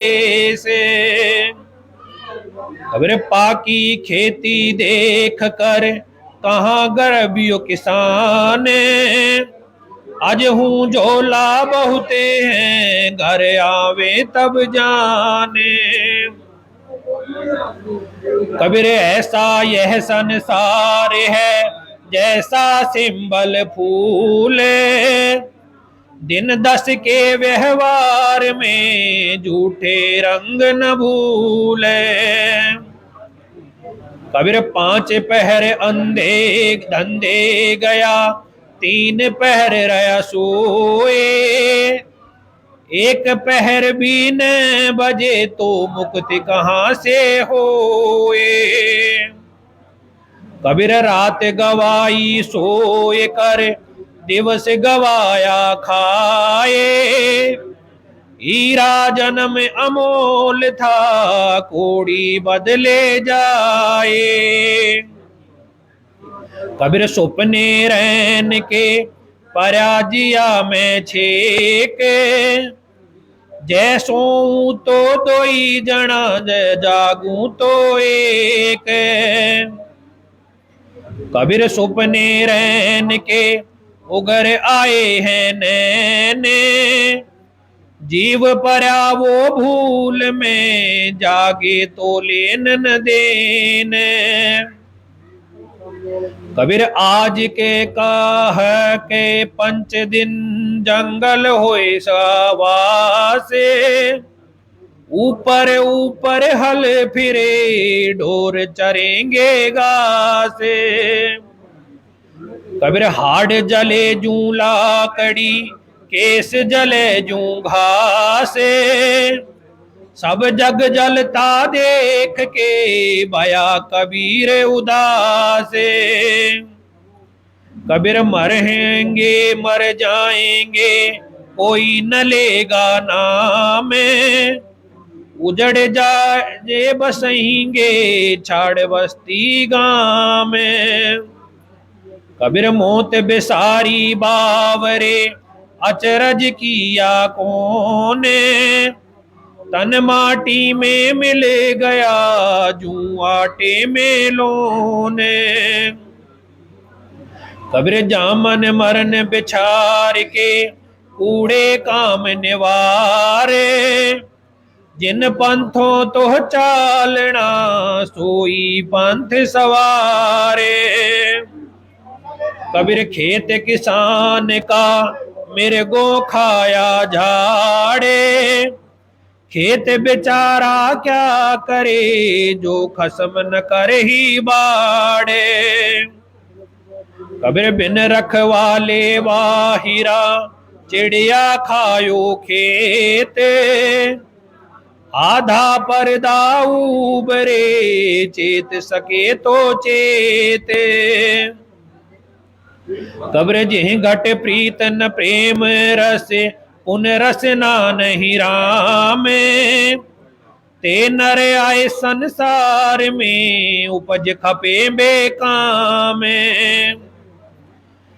से। कबीर पाकी खेती देख कर कहाँ गर्भियो किसान, आज हूँ झोला बहुते हैं घर आवे तब जाने। कबीर ऐसा यह संसार है जैसा सिंबल फूल, दिन 10 के व्यवहार में झूठे रंग न भूले। कबीर 5 पहर अंधे धंधे गया, 3 पहर रहा सोए, 1 पहर भी न बजे तो मुक्ति कहाँ से होए। कबीर रात गवाई सोए कर, दिवस गवाया खाए, हीरा जन्म अमोल था कोड़ी बदले जाए। कबीर सुपने रैन के पराजिया में छेक, जैसो तो दोई जना जागू तो एक। कबीर सुपने रैन के उगर आए हैं नैने, जीव परा वो भूल में जागे तो लेन न देने। कबीर आज के कह के 5 दिन जंगल होए सवासे, ऊपर ऊपर हल फिरे ढोर चरेंगे घासे। कबीर हाड़ जले जू लाकड़ी, केस जले जू घासे, सब जग जलता देख के भया कबीर उदासे। कबीर मरेंगे मर जाएंगे कोई न लेगा नाम, उजड़ जाए बसेंगे छाड़ बस्ती गाँव में। कबीर मौत बेसारी बावरे अचरज किया कोने, तन माटी में मिल गया जू आटे में लोने। कबीर जामन मरन बिछार के कूड़े काम निवारे, जिन पंथों तो चालना सोई पंथ सवारे। कबीर खेत किसान का मेरे गो खाया झाड़े, खेत बेचारा क्या करे जो खसम न करे ही बाड़े। कबीर बिन रखवाले वाहिरा चिड़िया खायो खेत, आधा पर्दा उबरे चेत सके तो चेते। कबीर जिह घट प्रीत न प्रेम रस, पुन रस ना नहीं राम, ते नर आए संसार में उपज खपे बेकाम।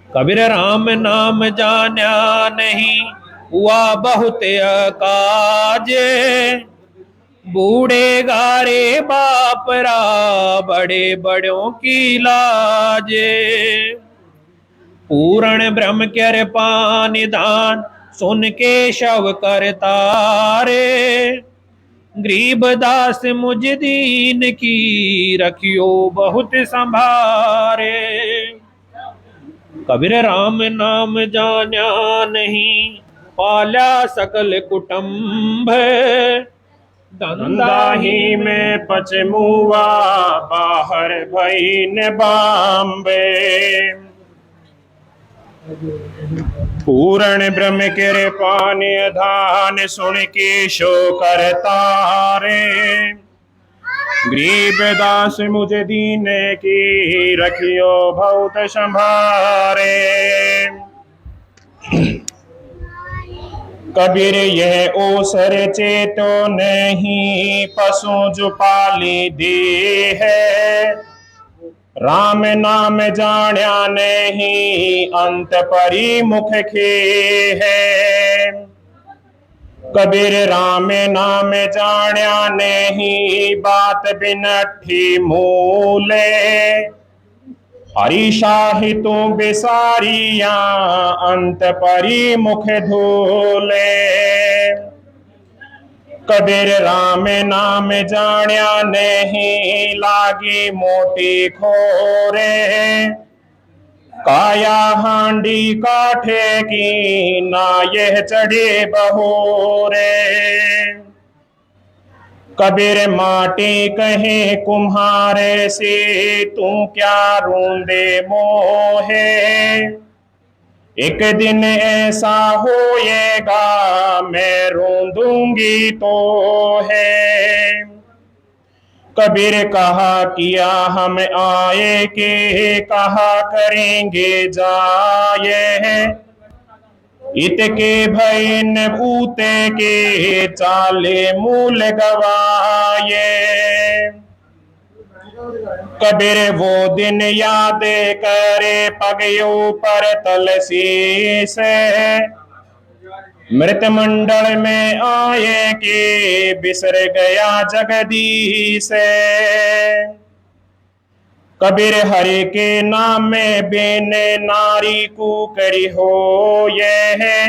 कबीर राम नाम जान्या नहीं हुआ बहुत अकाज, बूढ़े गारे बापरा बड़े बड़ों की लाज। पूर्ण ब्रह्म कर पानिदान सुन के शव कर तारे, गरीब दास मुझ दीन की रखियो बहुत संभारे। कबीर राम नाम जान्या नहीं पाला सकल कुटुंब, धंधा ही में पचमुआ बाहर भई न बाम्बे। पूर्ण ब्रह्म के पानी धान सुन के शो करता रे, गरीब दास मुझे दीन की रखियो बहुत संभारे। कबीर यह ओसर चेतो नहीं पशु जो पाली दे है, राम नाम जान्या नहीं अंत परी मुख खे है। कबीर राम नाम जाण्या नहीं, बात बिनठी मूले। हरि शाही तू बिसारिया, अंत परी मुख धूले। कबीर राम नाम जाण्या नहीं, लागी मोटी खोरे। काया हांडी काठे की, ना यह चढ़े बहोरे। कबीर माटी कहे कुम्हारे से, तू क्या रूंदे मोहे। एक दिन ऐसा होएगा, मैं रूंदूंगी तो है। कबीर कहा किया हम आए के, कहा करेंगे जाए। इत के भय न भूते के, चाले मूल गवाए। कबीर वो दिन याद करे, पगयों पर तलसीस। मृत मंडल में आए के, बिसर गया जगदीश। कबीर हरि के नाम में बेने, नारी कुकरी हो ये।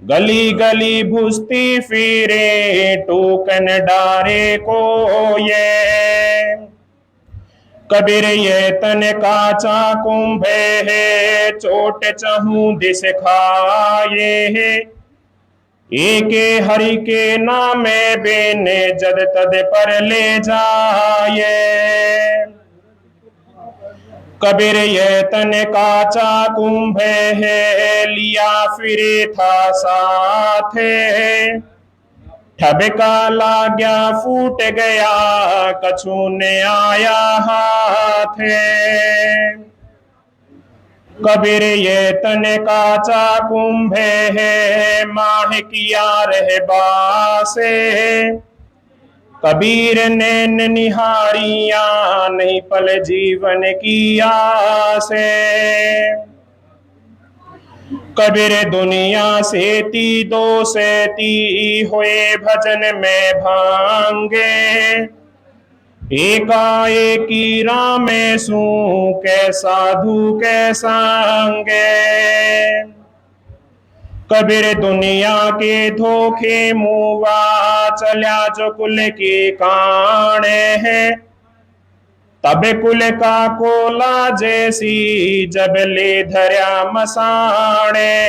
गली गली भुजती फिरे, टोकन डारे को ये। कबीर ये तन काचा कुंभे है, चोट चहूं दिस खाए है। एके हरि के नामे बेने, जद तद पर ले जाए। कबीर ये तन काचा कुंभे है, लिया फिरे था साथे। ठबका लाग्या फूट गया, कछु ने आया हाथे। कबीर ये तन काचा कुंभे है, माह किया रह बासे। कबीर नैन निहारिया, नहीं पल जीवन की आसे। कबीर दुनिया से ती दो से ती, हुए भजन में भांगे। एकाएकी राम सू, कै साधु कै संगे। कबीर दुनिया के धोखे मुआ, चल्या जो कुल के काणे है। तब कुल का कोला जैसी, जब ले धर्या मसाणे।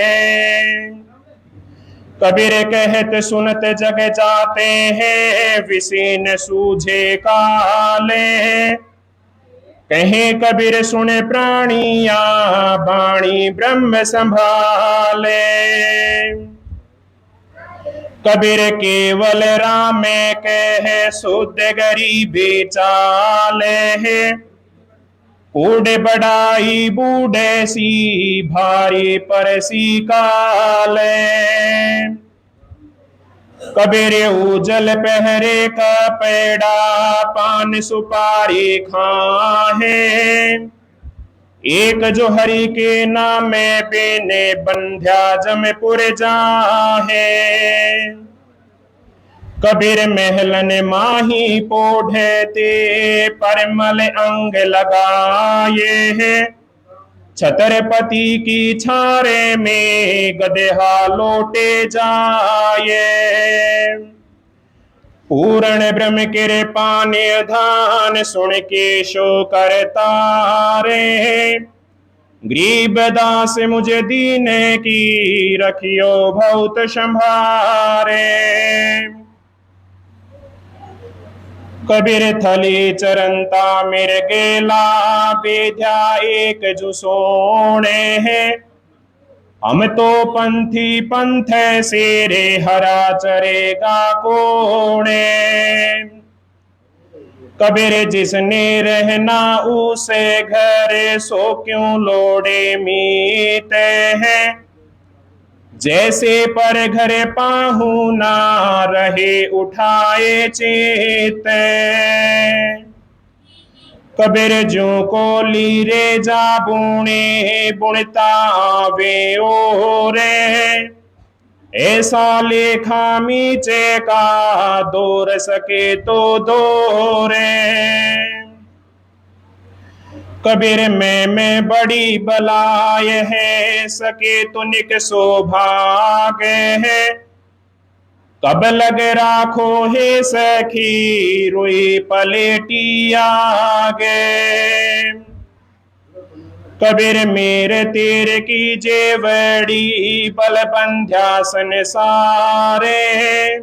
कबीर कहत सुनत जग जाते हैं, विसीन सूझे काले। कहे कबीर सुने प्राणिया, बाणी ब्रह्म संभाले। कबीर केवल राम कहे, शुद्ध गरीबी चाले है। कूड़ बढ़ाई बूढ़े सी, भारी परसी काले। कबीर उजल पहरे का पेड़ा, पान सुपारी खाहे। एक जो हरि के नाम में बेने, बंध्या जमपुर जाहे। कबीर महलन माही पोढ़े ते, परमल अंग लगाए है। छत्रपति की छारे में, गदहा लौटे जाए। पूर्ण ब्रह्म कृपा निधान, सुन के शो करता रे। गरीबदास मुझे दीन की, रखियो बहुत संभारे। कबीर थली चरंता मेर गेला, बेध्या एक जो सोने है। हम तो पंथी पंथ से रे, हरा चरेगा कोणे। कबीर जिसने रहना उसे घर, सो क्यों लोड़े मीत है। जैसे पर घर पाहुना, रहे उठाए चेत। कबीर जो को लीरे जा बुने, बुनता वे ओरे। ऐसा लेखा मीचे का दोर सके तो दोरे। कबीर में बड़ी बलाय है, सके तो निक सौभाग्य है। कब लग राखो हे सखी, रोई पलेटी आगे। कबीर मेरे तेरे की जेवड़ी, बल बंध्यासन सारे।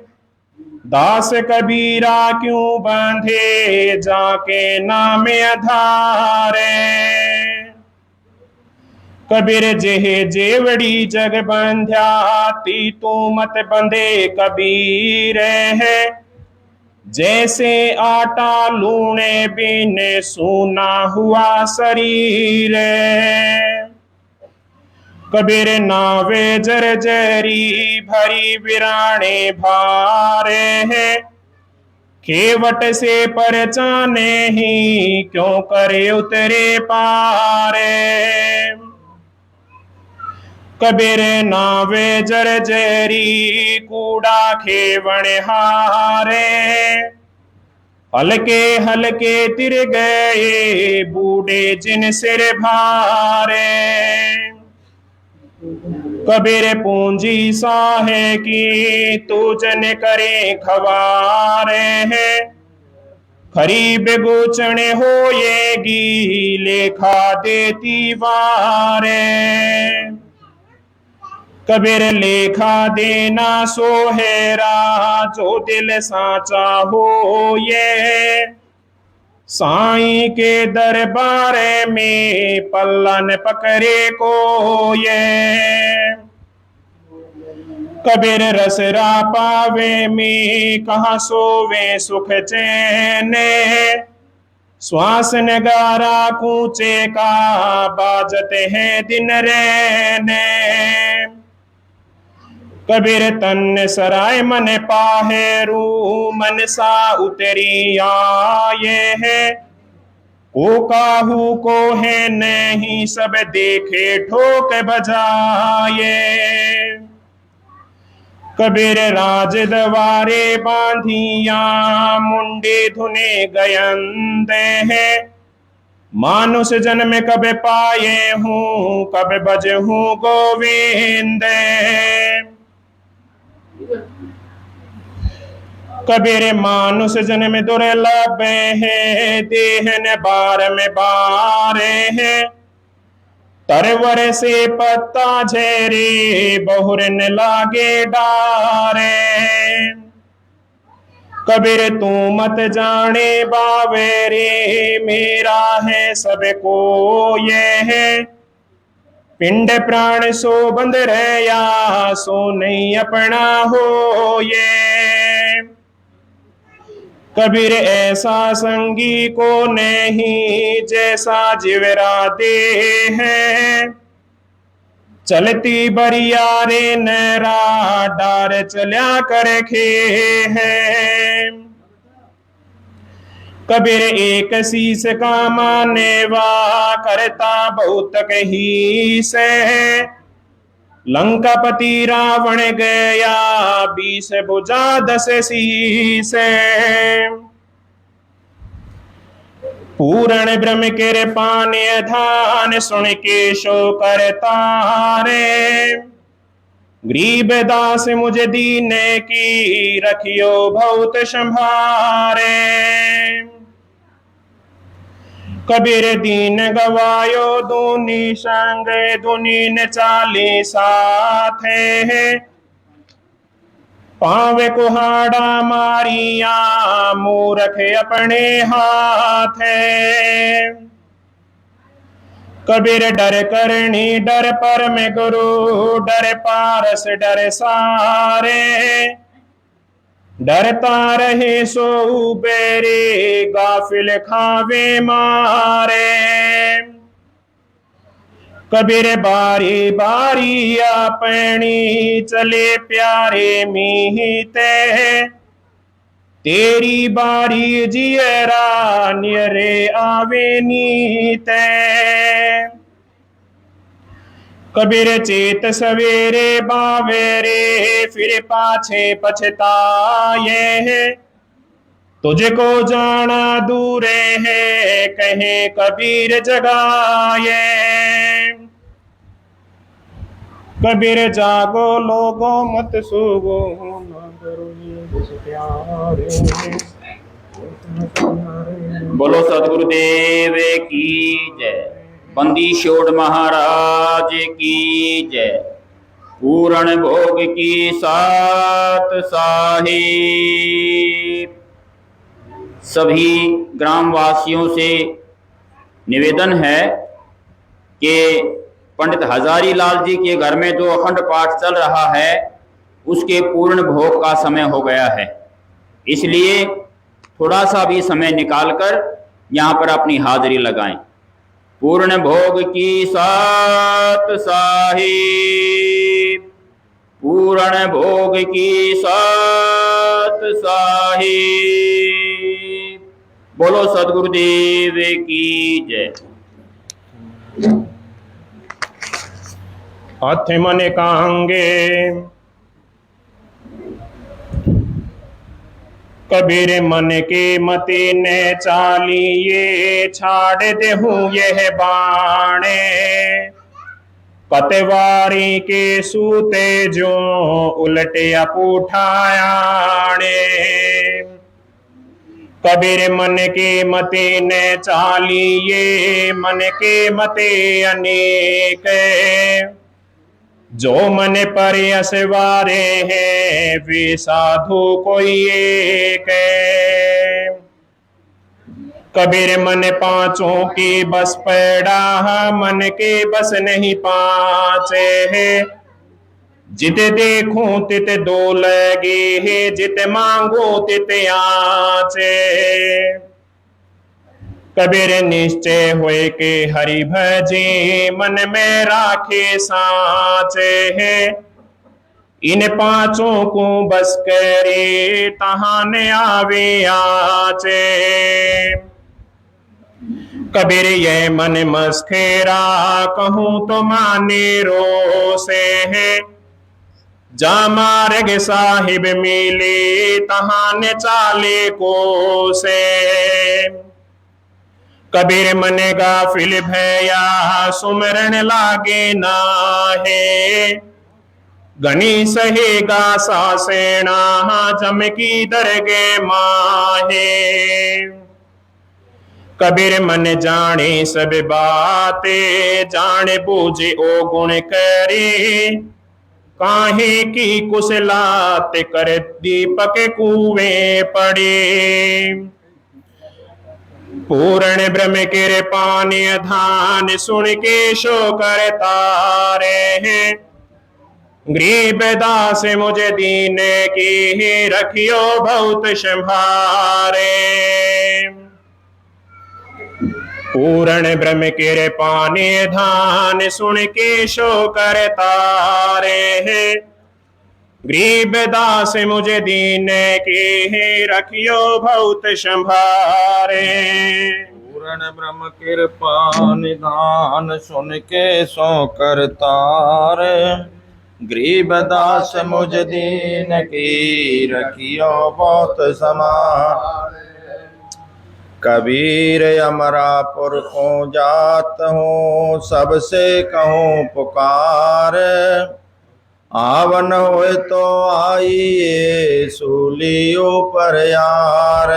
दास कबीरा क्यों बांधे, जाके नाम आधारे। कबीर जेहे जेवड़ी जग बंध्या, ती तू मत बंधे कबीर है। जैसे आटा लूणे बिन सूना हुआ शरीर। कबीर नावे जर्जरी, भरी बिराणे भारे है। केवट से परचाने ही, क्यों करे उतरे पारे। कबीर नावे जर्जरी, कूड़ा खेवण हारे। हल्के हल्के तिर गए, बूढ़े जिन सिर भारे। कबीर पूंजी साहे की, तू जन करे खवारे है। खरी बेगोचन होएगी, लेखा देती वारे। कबीर लेखा देना सोहेरा, जो दिल साचा हो ये। साईं के दरबार में पल्ला न पकड़े को ये। कबीर रसरा पावे में, कहाँ सोवे सुख चैन। श्वास नगारा कूचे का, बाजते हैं दिन रहने। कबीर तन सराय मन पाहेरू, मन सा उतरी आये है। को काहू को है नहीं, सब देखे ठोक बजाए। कबीर राज दवारे बांधिया, मुंडे धुने गयंदे हैं। मानुष जन्म कब पाए हूँ, कब बज हूँ गोविंद। कबीर मानुष जन्म दुर्लभ है, देहन बार में बारे है। तरवर से पत्ता झेरे, बहुरन लागे डारे। कबीर तू मत जाने बावेरे, मेरा है सबको ये है। पिंड प्राण सो बंद रया, सो नहीं अपना हो ये। कबीर ऐसा संगी को नहीं, जैसा जिवरा दे है। चलती बरिया रे नरा, डार चल्या कर खे है। कबीर एक शीस का मानेवा, करता बहुत कही से। लंकापति रावण गया, 20 भुजा 10 शीस। पूर्ण ब्रह्म के पाने धान, सुन के शो करता रे। गरीब दास मुझे दीने की, रखियो बहुत संभारे। कबीर दीन गवायो दूनी संग, दुनी न चाली साथे है। पावे कुहाड़ा मारिया, मूरख अपने हाथ है। कबीर डर करनी डर पर में गुरु, डर पारस डर सारे। डरता रहे सो बेरे, गाफिल खावे मारे। कबीर बारी बारी अपनी, चले प्यारे मीते। तेरी बारी जियरा, नियरे आवे नीते। कबीर चेत सवेरे बावेरे, फिर पाछे पछताए। तुझको जाना दूरे है, कहे कबीर जगाए। कबीर जागो लोगो मत सूगो, ना करो नींद से प्यारे। बोलो सदगुरुदेव की जय। बंदी छोड़ महाराज की जय। पूर्ण भोग की सात साहिब। सभी ग्रामवासियों से निवेदन है कि पंडित हजारी लाल जी के घर में जो अखंड पाठ चल रहा है उसके पूर्ण भोग का समय हो गया है, इसलिए थोड़ा सा भी समय निकालकर यहाँ पर अपनी हाजिरी लगाएं। पूर्ण भोग की सात साहिब। पूर्ण भोग की सात साहिब। बोलो सदगुरुदेव की जय। हाथ मन कांगे। कबीर मन के मति ने चालिए, छाड़ देहूं यह बाणे। पतवारी के सूते जो, उलटे अपूठायाणे। कबीर मन के मति ने चालिए, मन के मते अनेक। जो मन पर असवारे हैं, वे साधु कोई एक। कबीर मन पांचों की बस पैड़ा, मन के बस नहीं पांचे है। जित देखूं तित दो लगे है, जित मांगो तित आचे। कबीर निश्चय हुए के हरि भजे, मन में राखे साचे है। इन पांचों को बस करे, तहां ने आवे आचे। कबीर ये मन मस्खेरा, कहूं तो माने रोसे है। जा मार्ग साहिब मिले, तहां ने चाले को से। कबीर मन गाफिल भया, सुमरण लागे नाहे। गणी सहेगा सासेना, जम की दरगे माहे। कबीर मन जाने सब बाते, जाने बूझे ओ गुण करे। काहे की कुशलात कर, दीपक कुएं पड़े। पूर्ण ब्रह्म के पानी धान, सुन के शो कर तारे हैं। गरीब दास मुझे दीन की, रखियो बहुत संभारे। पूर्ण ब्रह्म के पानी धान, सुन के शो कर तारे हैं। गरीब दास मुझे दीन की, रखियो बहुत संभारे। पूर्ण ब्रह्म कृपा निधान, सुन के सो करतार। गरीब दास मुझ दीन की, रखियो बहुत समार। कबीर अमरापुर को जात हूँ, सबसे कहूँ पुकार। आवन होए तो आइए, सूली ऊपर यार।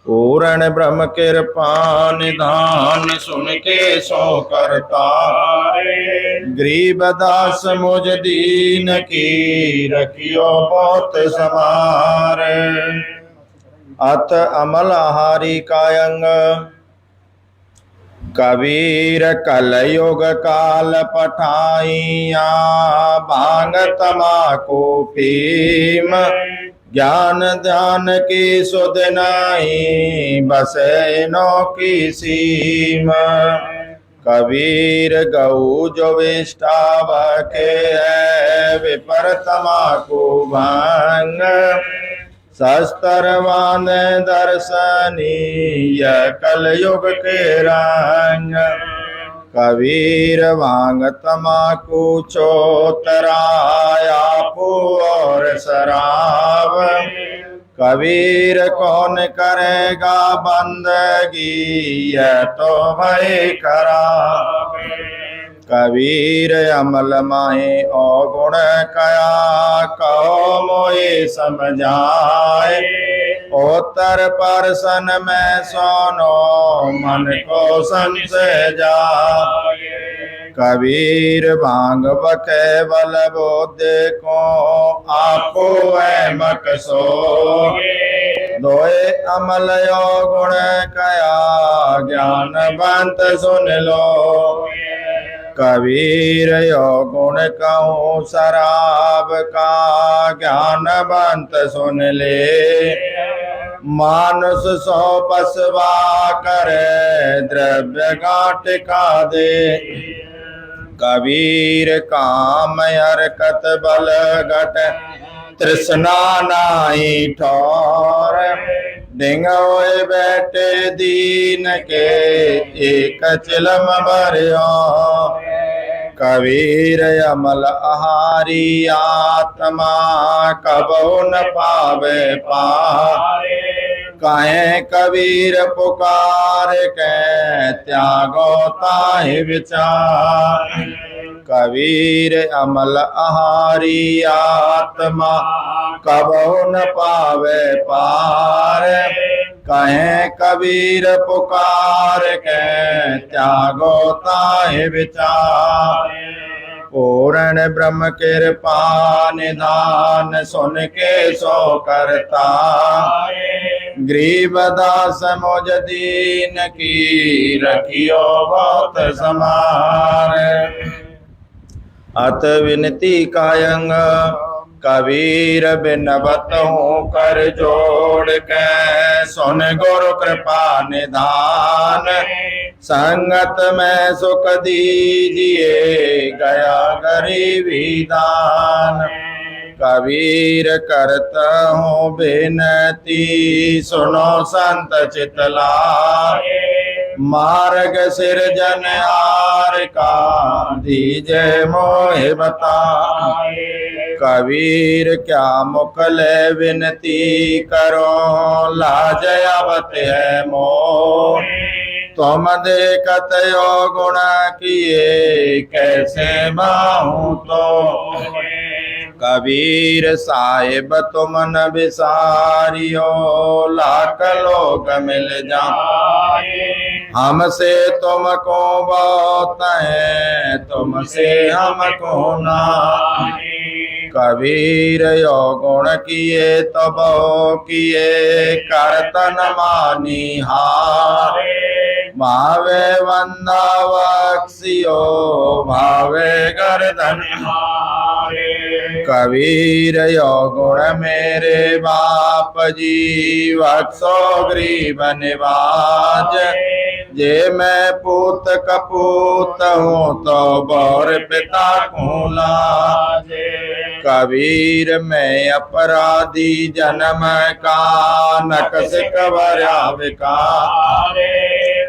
पूर्ण ब्रह्म कृपा निधान, सुन के सो करतारे। गरीब दास मुझ दीन की, रखियो बहुत समार। अथ अमल हारी कायंग। कबीर कलयुग काल पठाइया, भांग तमाकू फीम। ज्ञान ध्यान की सुध नहीं, बसे नो की सीम। कबीर गऊ जो विष्टाव के है, विपर तमाकू भांग। शस्त्रवान दर्शनीय, कलयुग के रंग। कबीर भांग तमाकू चोतराया और शराब। कबीर कौन करेगा बंदगी यह तो भाई खराब। कबीर अमल माहे अवगुण कया कहो मोए समझाए। उत्तर परसन में सोनो मन को संशय जाए। कबीर भांग बके बल बोधे को आपो एमक सो। दोए अमल यो गुण कया ज्ञानवंत सुन लो। कबीर यो गुण कहूँ शराब का ज्ञानवंत सुन ले। मानुष सो पसवा करे द्रव्य गाटिका दे। कबीर काम हरकत बल घट तृष्णा नाई ठोर। डिंगोए बैठे दीन के एक चिलम भरियो। कबीर अमल आहारी आत्मा कबो न पावे पारे। कहे कबीर पुकार के त्यागो ताहि विचार। कबीर अमल आहारी आत्मा कबो न पावे पार। कहे कबीर पुकार के त्यागो ताहि विचार। पूर्ण ब्रह्म कृपा निधान सुन के सो करता। गरीबदास मुझ दीन की रखियो बहुत समार। अत विनती कायंग कबीर बिनवत हूँ कर जोड़ के। सुन गुरु कृपा निधान संगत में सुख दीजिए गया गरीबी दान। कबीर करता हूँ बेनती सुनो संत चितलाए। मार्ग सिरजन आर का दीजे मोहि बताए। कबीर क्या मुकले विनती करो लाज आवत है मोह। तुम देखत यो गुण किए कैसे बाहूं तो। कबीर साहिब तुम न बिसारियो लाख लोग मिल जाए। हमसे तुमको बहुत है तुमसे हमको नाहि। कबीर यो गुण किए तो बहु किए करतन मानी हारे। भावे वंदा बख्शियो भावे गर्दन हारे। कबीर यो गुण मेरे बाप जी बख्शो गरीब निवाज। जे मैं पूत कपूत हूँ तो बौर पिता को लाज। कबीर मैं अपराधी जन्म का नकस कबरा विकार।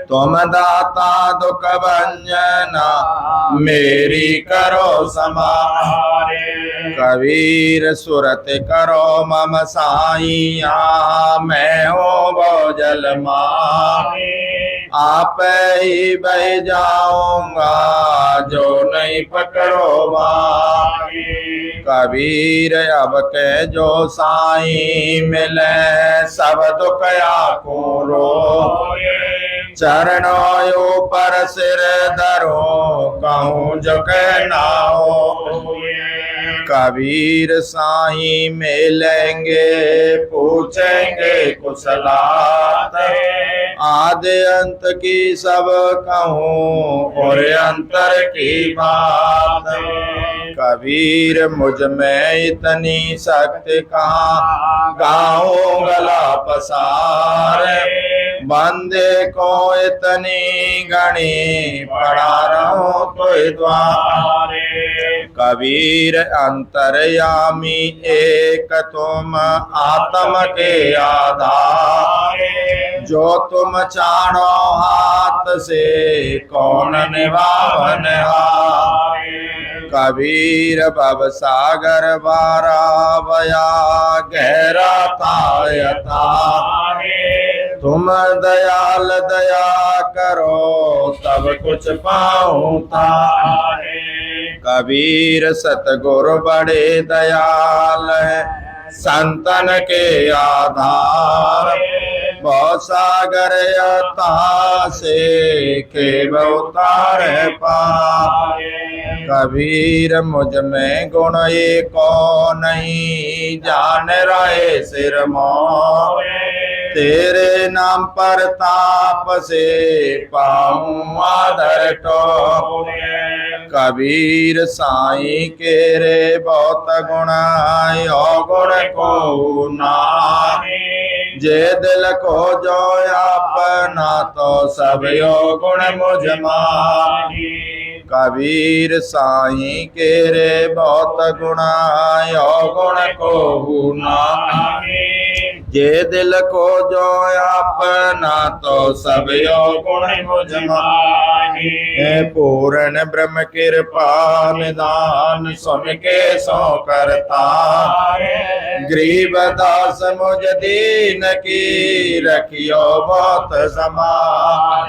तुम दाता दुख भंजना मेरी करो समारे। कबीर सुरत करो मम साईया मैं हो बोझल मारे। आप ही बह जाऊंगा जो नहीं पकड़ो बारी। कबीर अब के जो साई मिले सब दुख को रो। चरणों पर सिर धरो कहूँ जो कहना हो। कबीर साई मिलेंगे पूछेंगे कुशलात। आदि अंत की सब कहूँ और अंतर की बात। कबीर मुझ में इतनी शक्ति कहाँ गाऊं गला पसार। बंदे को इतनी गणी पढ़ा रहूं तो द्वारे। कबीर अंतर्यामी एक तुम आत्म के आधार। जो तुम चाणो हाथ से कौन निभावन हाय। कबीर भव सागर बारा बया गहरा था अथाह। तुम दयाल दया करो तब कुछ पाऊं था। कबीर सतगुरु बड़े दयाल है संतन के आधार। बहुत सागर यथा से खेव उतार पार। कबीर मुझ में गुण एको नहीं जान रहे सिर मोह। तेरे नाम पर ताप से पाऊं आदर टो। कबीर साईं के रे बहुत गुण यो गुण को ना। जे दिल को जो अपना तो सब यो गुण मुझ माही। कबीर साईं के रे बहुत गुण यो गुण को ना। जे दिल को जो अपना तो सब यो गुण मुझ माही। पूर्ण ब्रह्म कृपा निदान सुन के सो करता। गरीब दास मुझ दीन की रखियो बहुत समान।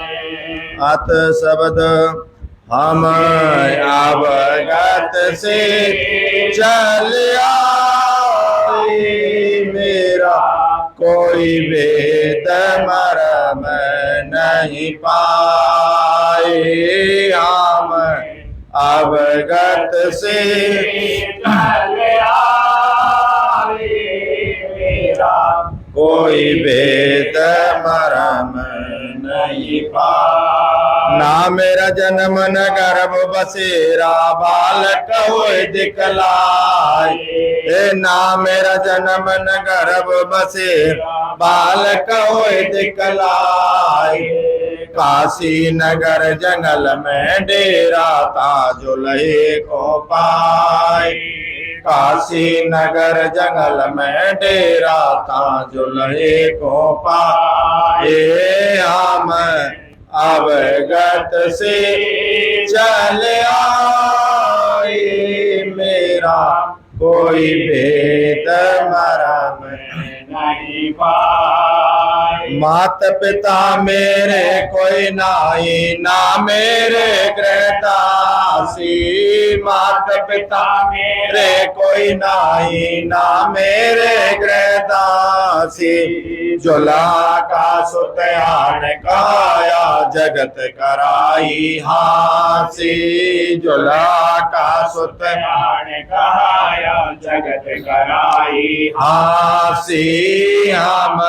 अत शब्द हम अवगत से चल आए। मेरा कोई वेद मर्म नहीं पाए। हम अवगत से चल आए। मेरा कोई वेद मर्म नहीं पाए। ना मेरा जन्म न गर्भ बसेरा बालक होए दिखलाए। ना मेरा जन्म न गर्भ बसेरा बालक होए दिखलाए। काशी नगर जंगल में डेरा था जो लहे को पाए। काशी नगर जंगल में डेरा था जो लहे को पाए। हम अवगत से चल आए। मेरा कोई भेद मर्म नहीं पाए। मात पिता मेरे कोई नाई ना मेरे गृहदासी। मात पिता मेरे कोई नाई ना मेरे गृहदासी। जुला का सुत्यान काया जगत कराई हासी। जुला का सुत्यान काया जगत कराई हासी। हम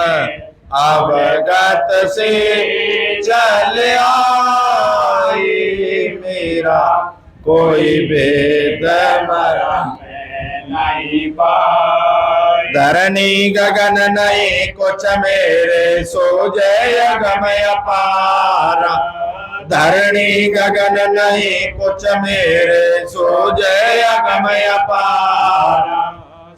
अवगत से चल आए। मेरा कोई भेद मर्म नहीं पाए। धरणी गगन नहीं कुछ मेरे सोजय गम अपारा। धरणी गगन नहीं कुछ मेरे सोजय गम अपारा।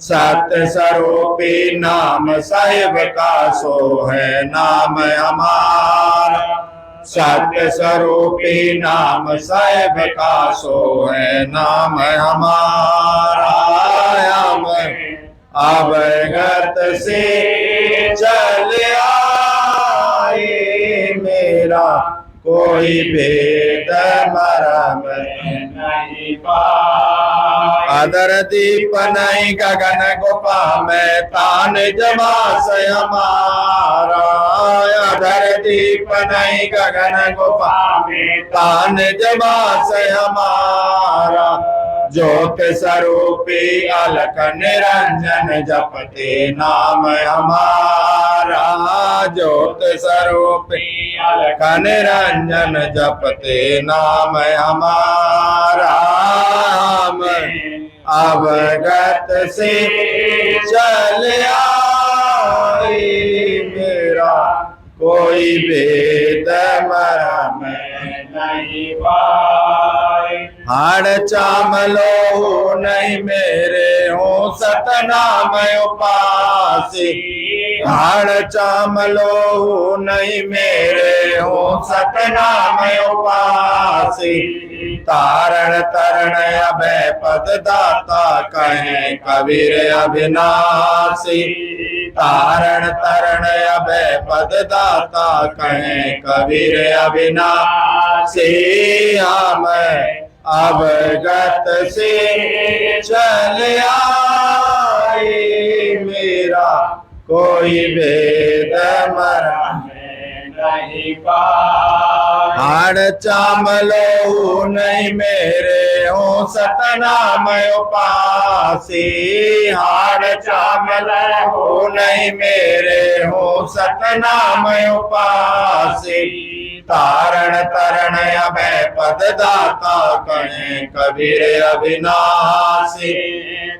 सत्य स्वरूपी नाम साहिब का सो है नाम हमारा। सत्य स्वरूपी नाम साहिब का सो है नाम हमारा। हम अवगत से चल आए। मेरा कोई भेद मर्म नहीं पाए। अदर दीप नहीं गगन गुफा में तान जमा से हमारा। अदर दीप नहीं गगन गुफा में तान जमा से हमारा। ज्योत स्वरूपी अलख निरंजन जपते नाम हमारा। ज्योत स्वरूपी अलख निरंजन जपते नाम हमारा। हम अवगत से चल आए। मेरा कोई भेद मर्म नहीं पाए। हाड़ चामलो नहीं मेरे हो सतनाम उपासी। हाड़ चामलो नहीं मेरे हो सतनाम उपासी तारण तरण अभय पद दाता कहे कबीर अविनाशी तारण तरण अभय पद दाता कहे कबीर अविनाशी हम अवगत से चल आए मेरा कोई भेद मर्म नहीं पाए हाड़ चामलो नहीं मेरे हो सतनाम उपासी हाड़ चामल हो नहीं मेरे हो सतनाम उपासी तारण तरण अभय पद दाता कहे कबीर अविनाशी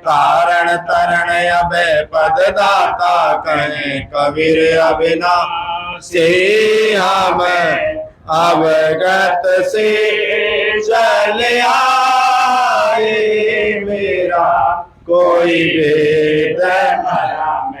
तारण तरण अभय पद दाता कहे कबीर अविनाशी हम अवगत से चल आए मेरा कोई भेद मर्म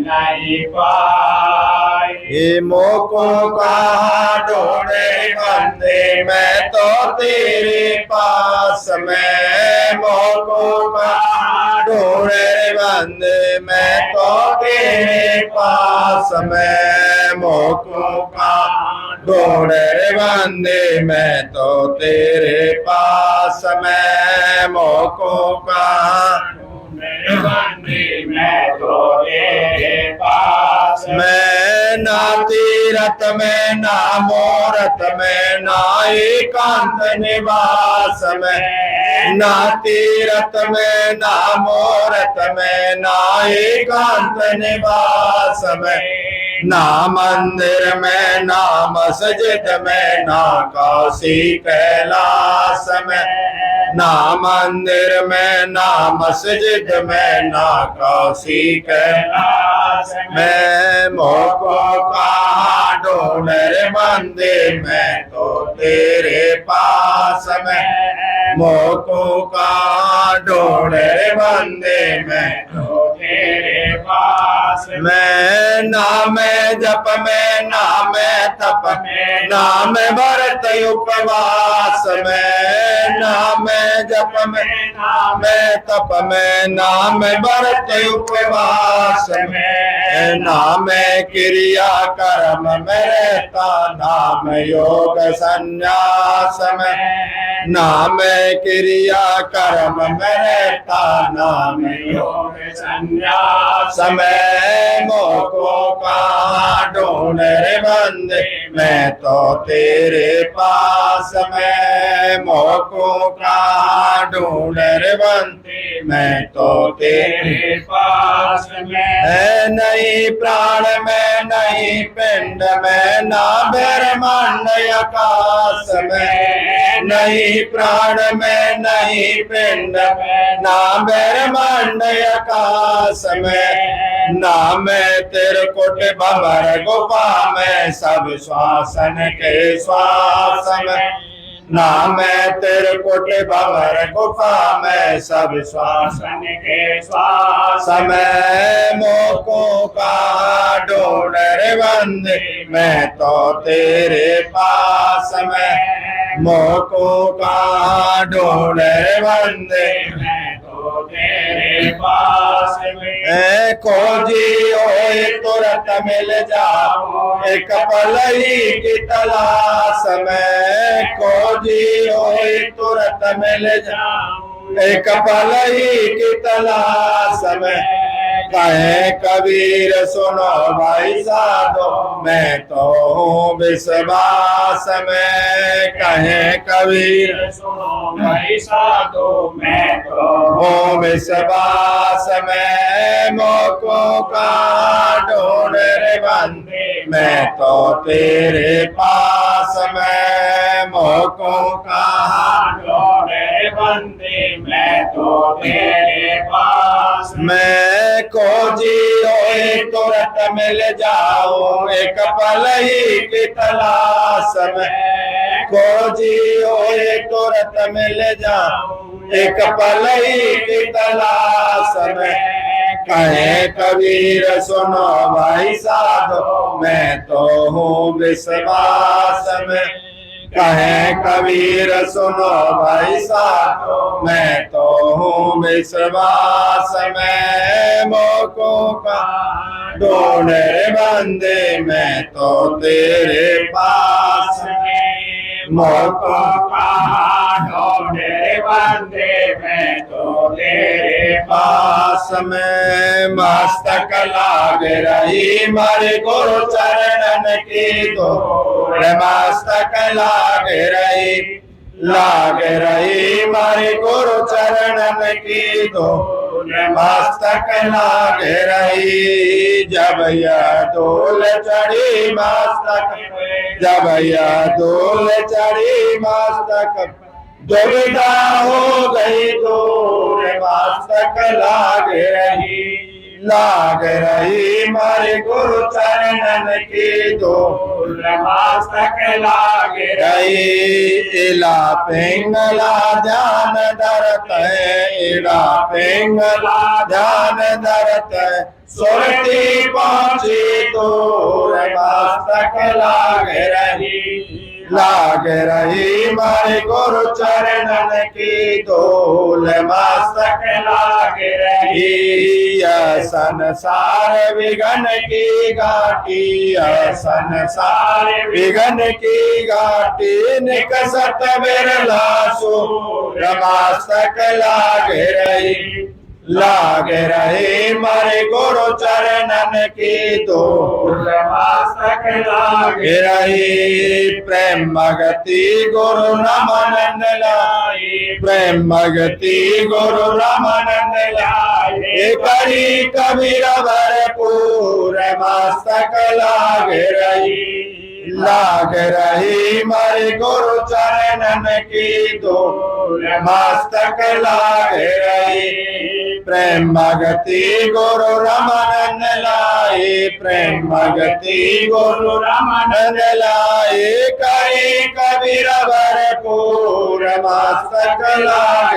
नहीं पाए हे मोको कहा ढूंढे बंदे मैं तो तेरे पास मैं मोको कहा ढूंढे बंदे मैं तो तेरे पास मैं मोको कहा ढूंढे बंदे मैं तो तेरे पास मैं मोको कहा बंदे मैं तो तेरे पास मैं ना तीरथ में ना मोरत में ना एकांत निवास में ना तीरथ में ना मोरत में ना एकांत निवास में ना मंदिर में ना मस्जिद में ना काशी कैलाश में ना मंदिर में ना मस्जिद में ना काशी कैलाश में मोको कहा ढूंढ रे बंदे मैं तो तेरे पास में मोको कहा ढूंढ रे बंदे मैं तो तेरे पास में ना मैं जप में ना मैं तप में ना मैं व्रत उपवास में ना मैं जप में ना मैं तप में ना मैं व्रत उपवास में ना मैं क्रिया कर्म में रहता ना मैं योग संन्यास में ना मैं क्रिया कर्म में रहता ना मैं योग संन्यास में मोको कहा ढूंढ रे बंदे मैं तो तेरे पास में मोको कहा ढूंढ रे बंदे मैं तो तेरे पास में है नहीं प्राण में नहीं पिंड में ना ब्रह्मांड आकाश में नहीं प्राण में नहीं पिंड में ना ब्रह्मांड आकाश में ना मैं तिरकुट भंवर गुफा में सब श्वासन के श्वास में ना मैं तिरकुट भंवर गुफा में सब श्वासन के श्वास में मोको कहा ढूंढ रे बंदे मैं तो तेरे पास में मोको कहा ढूंढ रे बंदे मैं तो तेरे पास में खोजी ओए तुरंत मिल जाओ एक पल ही की तलाश में खोजी ओए तुरंत मिल जाओ एक पल ही की तलाश में कहे कबीर सुनो भाई साधो मैं तो हूँ विश्वास में कहे कबीर सुनो भाई साधो मैं तो हूँ विश्वास में मोको का ढूंढ रे बंदे मैं तो तेरे पास में मोको का ढूंढ रे बंदे मैं तो तेरे पास में खोजी ओए तुरंत मिल जाओ एक पल ही की तलाश में। खोजियो तुरंत मिल जाओ एक पल ही की तलाश में। कहे कबीर सुनो भाई साधो मैं तो हूँ विश्वास में। कहे कबीर सुनो भाई साधो मैं तो हूँ विश्वास में। मोकों का ढूंढे बंदे मैं तो तेरे पास में। मोकों का ढूंढे बंदे मैं तो तेरे पास में। मस्तक लाग रही मारे गुरु चरणन की धूल। मस्तक लाग रही मारे गुरु चरणन की धूल। मस्तक लाग रही जब यह धूल चढ़ी मस्तक। जब यह धूल चढ़ी मस्तक दुविधा हो गई दूर। मस्तक लाग रही मारे गुरु चरणन की धूल। मस्तक लाग रही इला पिंगला ध्यान धरत है। इला पिंगला ध्यान धरत है सुरती पहुंची दूर। मस्तक लाग रही मारे गुरु चरणन की धूल। मस्तक लाग रही संसार विघन की घाटी। संसार विघन की घाटी निकसत बिरला सूर। मस्तक लाग रही मारे गुरु चरणन की धूल। मस्तक लाग रही प्रेम भगति गुरु रमानंद लाई। प्रेम भगति गुरु रमानंद लाई करी कबीर भरपूर। मस्तक लाग रही मारे गुरु चरणन की धूल। मस्तक लाग रही प्रेम भगति गुरु रमानंद लाई। प्रेम भगति गुरु रमानंद लाई करी कबीर भरपूर। मस्तक लाग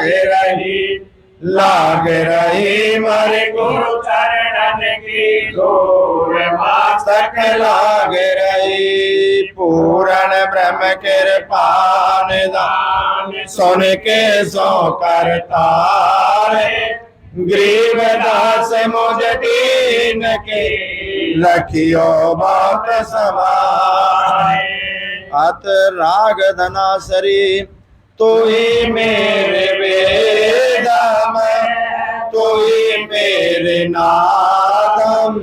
रही मारे गुरु चरणन की धूल। मस्तक लाग रही पूर्ण ब्रह्म कृपा निदान। सुन के सो करतार गरीबदास मुझ दीन के रखियो बात सवार। अत राग धनासरी तू ही मेरे वेदम। तू ही मेरे नादम।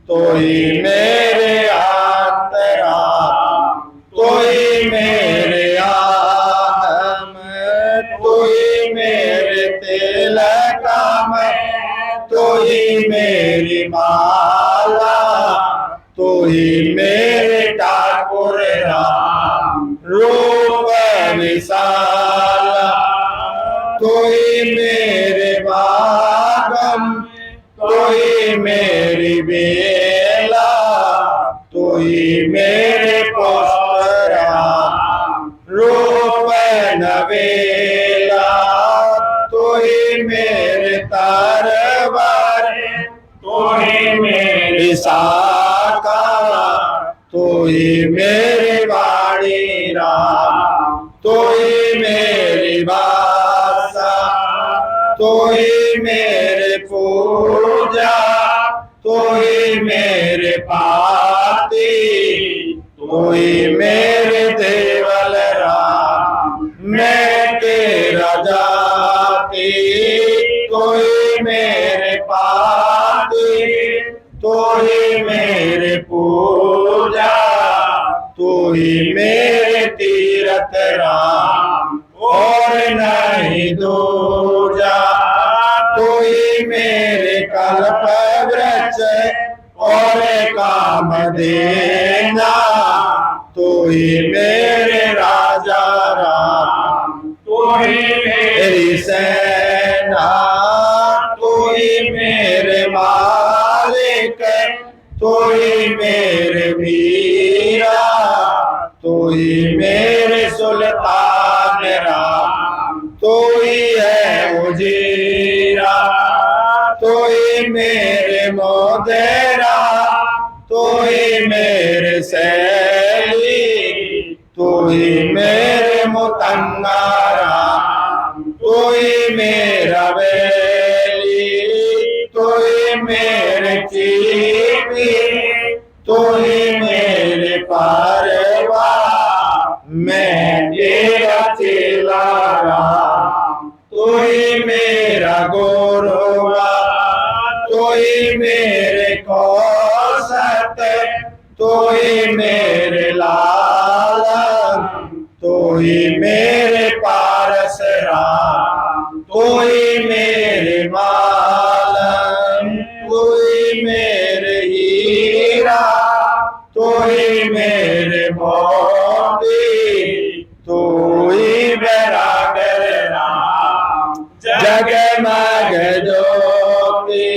तू ही मेरे अंतराम। तू ही मेरे आदम। तू ही मेरे तिलकम। तू ही मेरी माला। तू ही मेरे ठाकुर राम रूप विशाला। तू ही मेरे बागम। तू ही मेरी बेला। तू ही मेरे पुष्पराम रूप नवेला। तू ही मेरे तरवार। तू ही मेरी शाखा। तू ही मेरी वाणी राम। तू ही मेरी भाषा। तू ही मेरे पूजा। तू ही मेरे पाती। तू ही मेरे देवल राम। मैं तेरा जाति। तू ही मेरे पाती। तू ही मेरे पूजा। तू ही मेरे तीरथ राम और नहीं दूजा। तू ही मेरे कल्प वृक्ष और काम देना। तू ही मेरे राजा राम। तू ही मेरी सेना। तू ही मेरे मालिक। ही मेरे मीरा, तू ही मेरे सुल्तान राम, तू ही है उजीरा, तू ही मेरे मोदेरा, तू ही मेरे सैली, तू ही मेरे मुतन्नारा, तू ही मेरा बेली, तू ही मेरे चीपी, तू ही मेरे पारवा, मैं तेरा चेला राम, तू ही मेरा गुरुआ, तू ही मेरे कौसत, तू ही मेरे लालन, तू ही मेरे पारस राम, तू ही मेरे मालन, तू ही मेरे हीरा, तू ही मेरे मोती, तू ही बैरागर राम, जगमग ज्योति,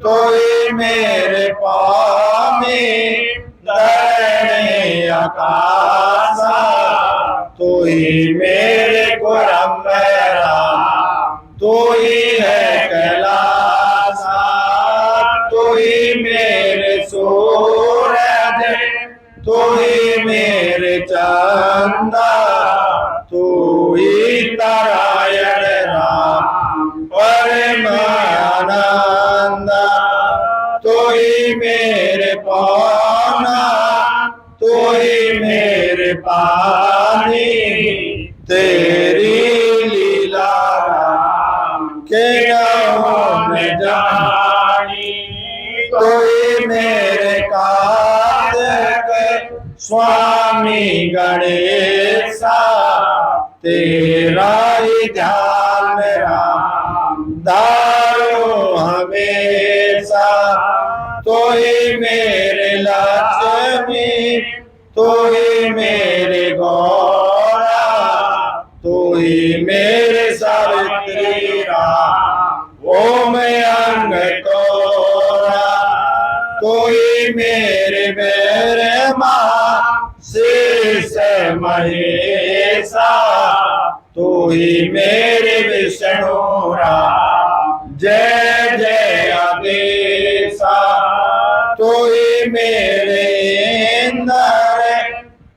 तू ही मेरे पामी, धरणी आकाशा, तू ही मेरे कुरम राम, तू ही है कैलासा, तू ही मेरे सूरज, तू ही मेरे चंदा, तू ही तारायण राम, परमानंद, तू ही मेरे पाना, तू ही मेरे पानी, तेरी लीला राम के न जानी, तू ही मेरे कार्तिक स्वामी गणेशा, तेरा ही ध्यान राम दारो हमेशा, तू ही मेरे लक्ष्मी, तू ही मेरे गौरा, तू ही मेरे सावित्री राम, ओम अंग तोरा, तू ही मेरे मेरे माँ शीश महेशा, तू ही मेरे विष्णु राम, जय जय आदेशा, तू ही मेरे इंद्र,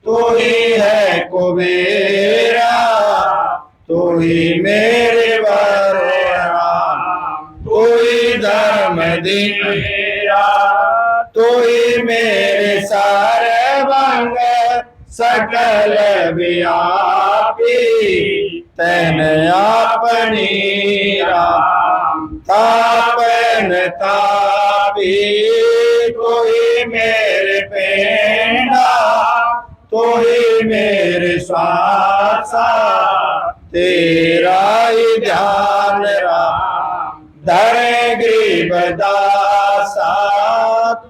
तू ही है कुबेरा, तू ही मेरे वरुणा, तू ही धर्म धीरा, तू ही मेरे सर्वंग सकल व्यापी, तन अपनी राम तापन तापी, तू ही मेरे पेंडा, तू ही मेरे श्वासा, तेरा ही ध्यान राम धर ग्रीव दासा,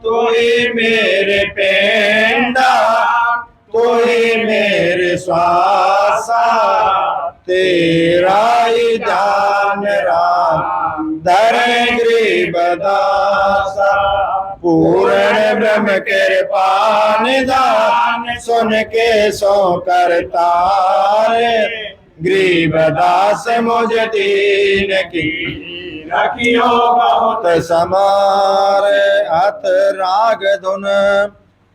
तू ही मेरे पेंडा, तू ही मेरे श्वासा, तेरा ही ध्यान राम धर ग्रीव दासा, पूर्ण ब्रह्म कृपा निदान, सुन के सो करतारे, ग्रीवदास मुझ दीन की रखियो बहुत समारे, अत राग धुन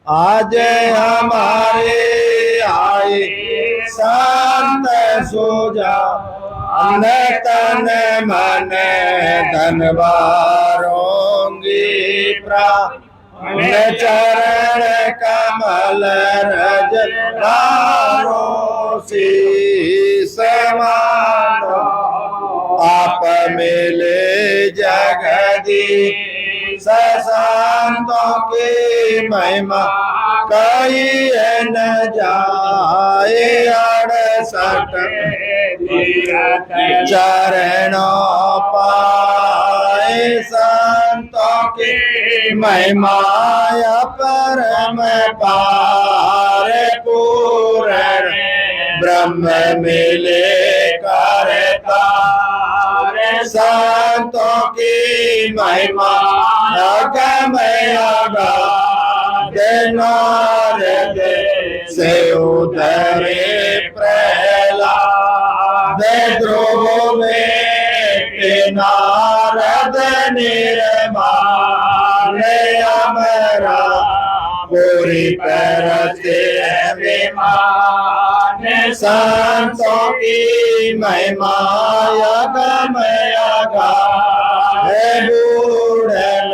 आज हमारे आए, शांत सोजा अंध तन मन धन बारोंगी प्राण, चरण कमल रज धारो शीस मानो, आप मिले जगदी संतों की महिमा कही न जाए, 68 चरणों पाए संतों की महिमा, परम पार पूर्ण ब्रह्म मिले करता, संतों की महिमा अगमय अगाध नारद से उतरे प्रहलाद ध्रुव में नारद निर्माण अमरा पूरी परते विमान संतों की महिमा अगमय अगाध बूढ़न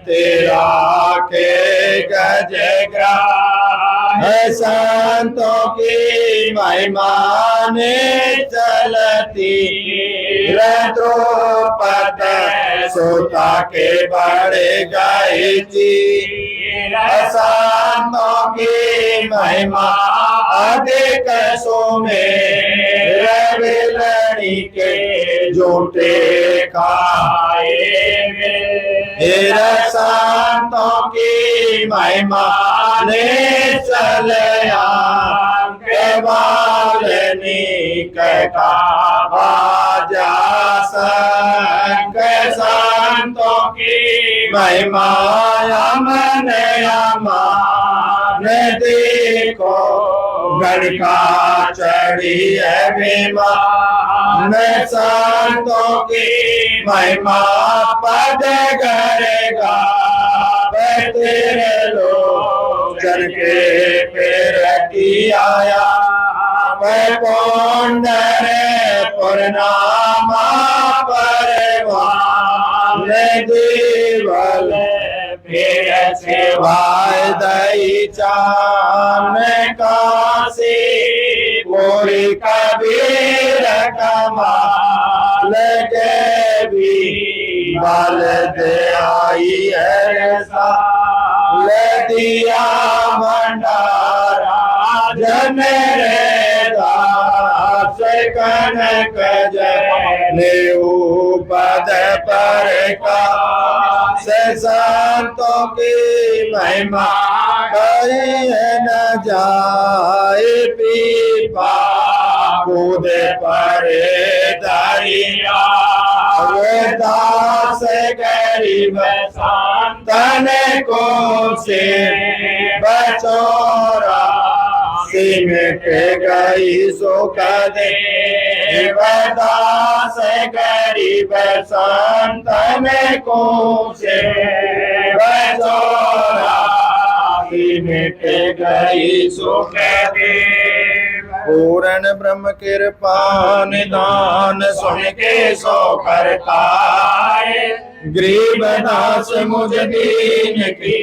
तेरा के गज ग्राह संतों की महिमा ने चलती द्रौपद सुता के बड़े गए जी संतों की महिमा अधिक सोमे रवि के झूठे खाए संतों की महिमा ने चलया वाल्मीकि का बाजा संग संतों की महिमा अमन अमान देखो गणका चढ़ी है विमान संतों की महिमा पद करेगा तेरे लोचन के पैर की आया मैं पौंडर पुरनामा परवान देवल फिर सेवाय दई चान काशी पूरी कबीर कमाल के भी बाल दे आई ऐसा दिया भंडारा जन रे दास कनक जने पद पर का संतों की महिमा कहीं न जाए पीपा कूद पर दरिया दास गरीब संतन को से बचोरा सिमट गई सुख दे दास गरीब संतन को से बचोरा सिमट गई सुख दे पूर्ण ब्रह्म कृपा निदान सुन के सो करता है गरीब दास मुझ दीन की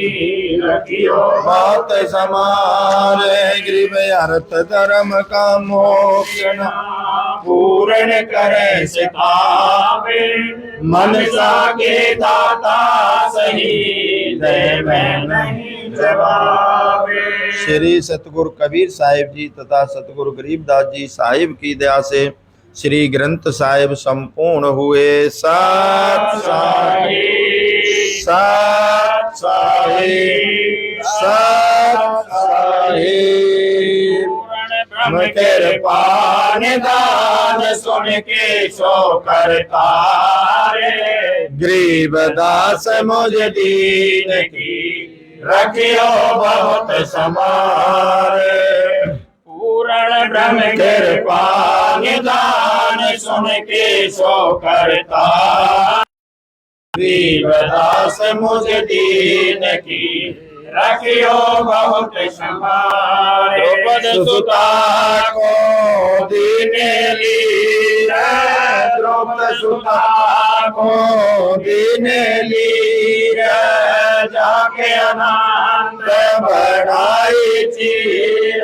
रखियो बहुत समान गरीब अर्थ धर्म का मोक्ष पूर्ण करे सिखावे मन सागे दाता सही देव नहीं जवाबे। श्री सतगुरु कबीर साहिब जी तथा सतगुरु गरीबदास जी साहिब की दया से श्री ग्रंथ साहिब संपूर्ण हुए। सत साहिब सत साहिब सत साहिब ब्रह्म कृपा निदान सुन के सो करता रे गरीबदास मुझ दीन की रखियो बहुत समार पूर्ण ब्रह्म कृपा निदान सुन के सो करता गरीबदास मुझ दीन की रखियो बहुत संभार द्रौपद सुता को दीन लीला द्रौपद सुता को दीन लीला जाके अनंत बढ़ाई चीर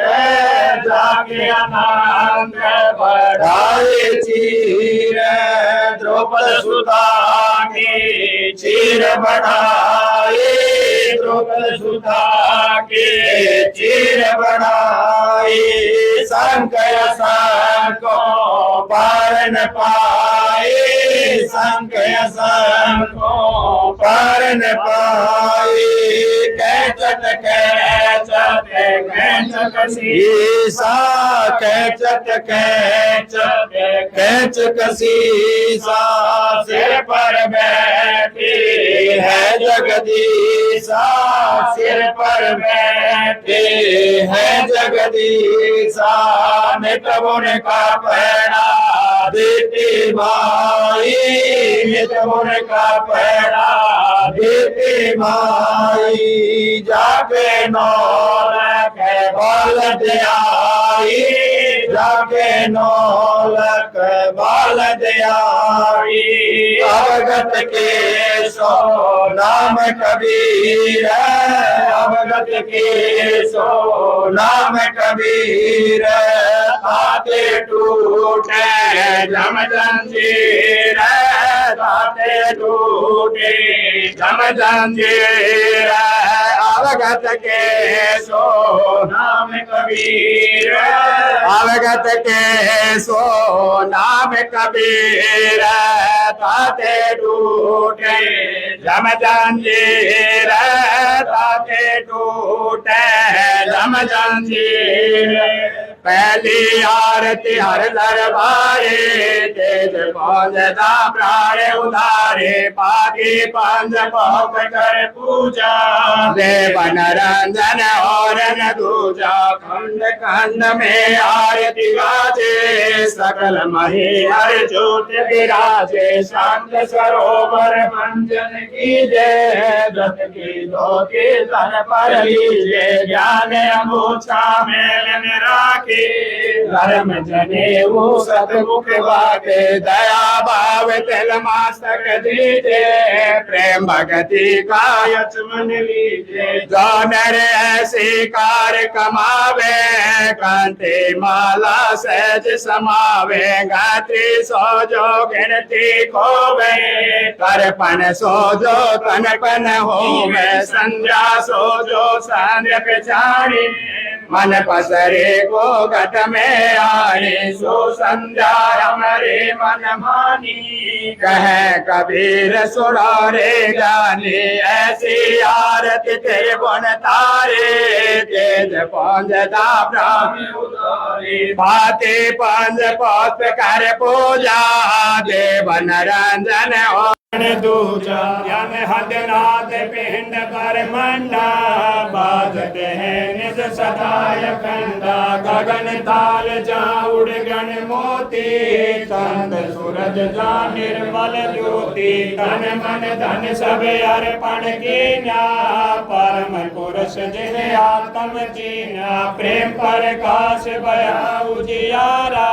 जाके अनंत बढ़ाई चीर द्रौपद सुता की चीर बढ़ाई द्रौपद सुता के चीर बढ़ाई संकय को पार न पाए संकय को पार न पाए कैचत कसीसा कैचत कैच कैच कसीसा सिर पर बैठी है जगदीशा सिर पर बैठी है जगदीशा नित मुन का पैड़ा देती माई नित मुन का पैड़ा देती माई जाके नौलख बालद आई जाके नौलख बालद आई अवगत के सो नाम कबीर अवगत के सो नाम कबीर ताते टूटे जम जंजीर ताते टूटे जम जंजीर अवगत के सो नाम कबीर अवगत के सो नाम कबीर ताते टूटे जम जंजीर ताते टूटे जम जंजीर पहली आरती हर दरबारे तेज पहुंचता प्राण उधारे पापी पंज पहुंच कर पूजा देवन रंजन और न दूजा खंड खंड में आरती गाजे सकल मही हर ज्योत विराजे शांत सरोवर मंजन कीजे व्रत की धोती तन पर लीजे ज्ञान अमूछा मेल में राखे धर्म जने वो सतमुख बाटे दया भाव तिल मास्तक दीजे प्रेम भगति का यचमन लीजे जो नर ऐसे कार कमावे कांते माला सहज समावे गात्री सो जो गिनती खोवे करपन सो जो तनपन होवे संध्या सो जो सांध्य पिछाड़ी मन पसरे को घट में आए सो संध्या हमारे मन मानी कहे कबीर सुनो रे गाने ऐसी आरती तेरे गुण तारे तेज पहुंचता ब्रह्म उतारे पाते पंज पुष्प कर पूजा देवन रंजन दूजा ज्ञान हदनाथ पिंड पर मंडा बाजत है निज सदाय खंडा गगन ताल जा उड़ गण मोती चंद सूरज जा निर्मल ज्योति तन मन धन सब अर्पण कीना परम पुरुष जिन आत्म जीना प्रेम प्रकाश भया उजियारा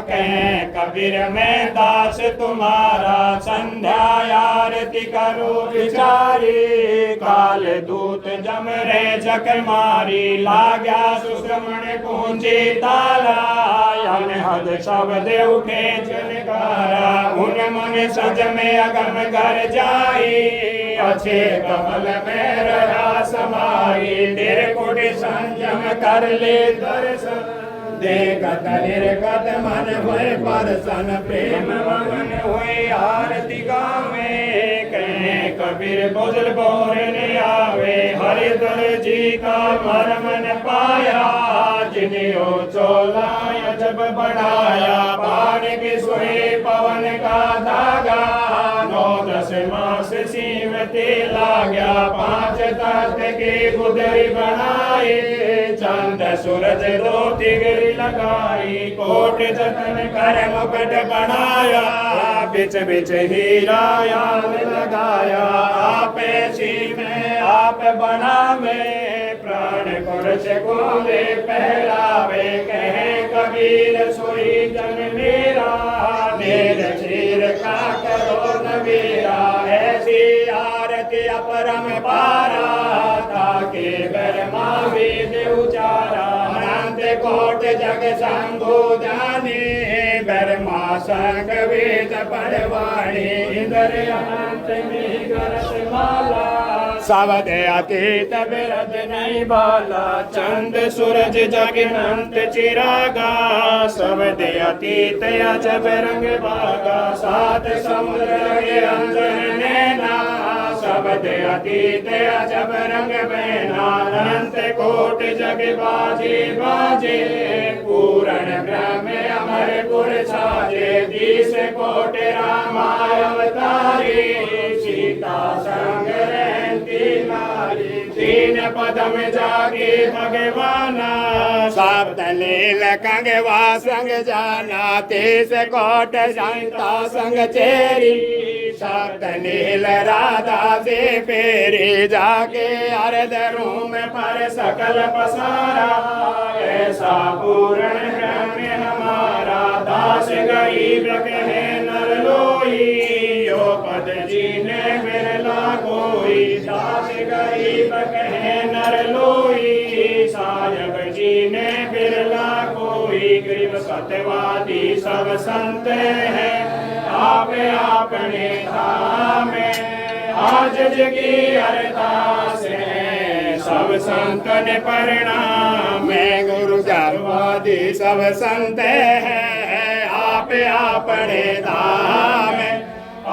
कहे कबीर मैं दास तुम्हारा संध्या आरती करो विचारी काल दूत जम रे जग मारी लाग्या सुश्रमण कुंजी ताला अनहद शब्द उठे जनकारा उन मन सज में अगम घर जाई अच्छे कमल में रहा समाई तेरे कोटि संयम कर ले दर्शन देखत निर्गत मन हुए परसन प्रेम मगन हुए आरती गावे कहे कबीर बोझल बोरने आवे हरिदर जी का मरमन पाया जिन्हें चोला जब बढ़ाया बाण के सोए पवन का धागा 9-10 मास सीमते लाग्या 5 तख्त के गुदरी बनाए चंद सूरज दो तिगरी लगाई कोट जतन कर मुकुट बनाया बिच बिच हीरा याद लगाया आप सी में आप बनावे प्राण पुरुष को ले पहरावे कहे कबीर सोई जन मेरा नीर चीर का करो नबीरा ऐसी आरती अपरम पारा ताके बरमा वेद उचारा अनंत कोट जग शंभु जाने बरमा संग वेद परवाणी इंद्र अनंत में करस माला सबद अतीत बिरद नहीं बाला चंद सूरज जगनंत चिरागा सबद अतीत अजब रंग बागा 7 समुद्र के अंजन नैना सबद अतीत अजब रंग बहना अनंत कोट जग बाजे बाजे पूर्ण ब्रह्म अमर पुर साजे 20 कोट रामाय अवतारी सीता संग रहती नारी 3 पदम जागे भगवाना सप्त लील कंगवा संग जाना 30 कोट शांता संग चेरी सप्त नील राधा से फेरी जाके अर्ध रूम पर सकल पसारा ऐसा पूर्ण ब्रह्म हमारा दास गरीब कहे नर लोई यो पद जीने बिरला कोई दास गरीब कहे नर लोई सायब जीने बिरला कोई गरीब सत्यवादी सब संत है आप अपने धाम में आज जगी अरदास है सब संतन प्रणाम में गुरु जलवादी सब संत है आप अपने धाम में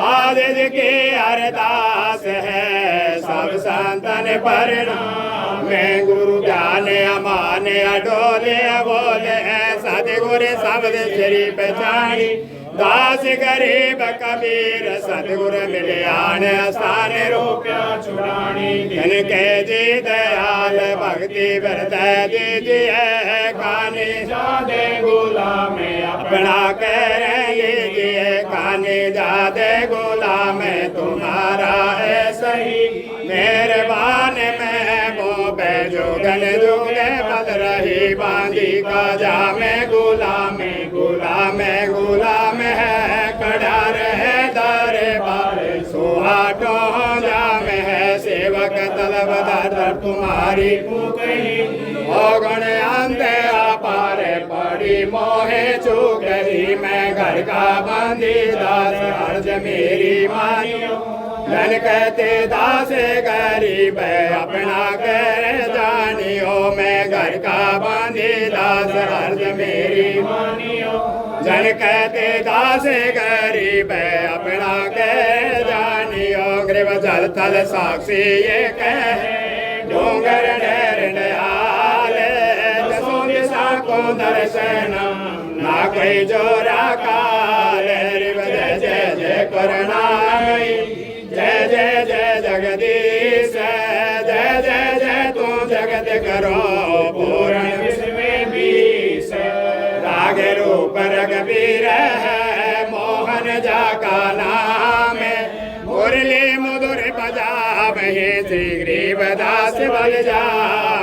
आज जगी अरदास है सब संतन प्रणाम में गुरु ज्ञान अमान अडोले बोले सतगुर शब्द श्री पहचानी दास गरीब कबीर सतगुर मिल्यान स्थान रूपया चुरानी धन के जी दयाल भक्ति हृदय दीजिए खाने जादे गुलाम अपना कर लीजिए खाने जादे गुलाम तुम्हारा है सही मेहरबान में वो बेजुगन जुगे बद रही बांधी का जामे गुलाम गुलाम गुलाम है कड़ार है दारे बारे सुहाटो जाम है सेवक तलबदार तुम्हारी पुकही गण अंधे अपारे पड़ी मोहे चुकही मैं घर का बंदी दास अर्ज मेरी मानियो धन कहते दास गरीब अपना कर जानियो मैं घर का बंदी दास अर्ज मेरी मानियो जन कहते दास गरीब अपना कह जानियो ग्रीव जल थल साक्षी ये कहे डोंगर डर दयाल दसों दिशा को दर्शन ना कोई जोरा काल रिव जय जय जय करुणामयी जय जय जय जगदीश जय जय जय तू जगत करो पूर्ण विश्व में बीस राग रूप रघुबीर है मोहन जा का नाम मुरली मधुर बजा महे श्री ग्रीव दास बल जा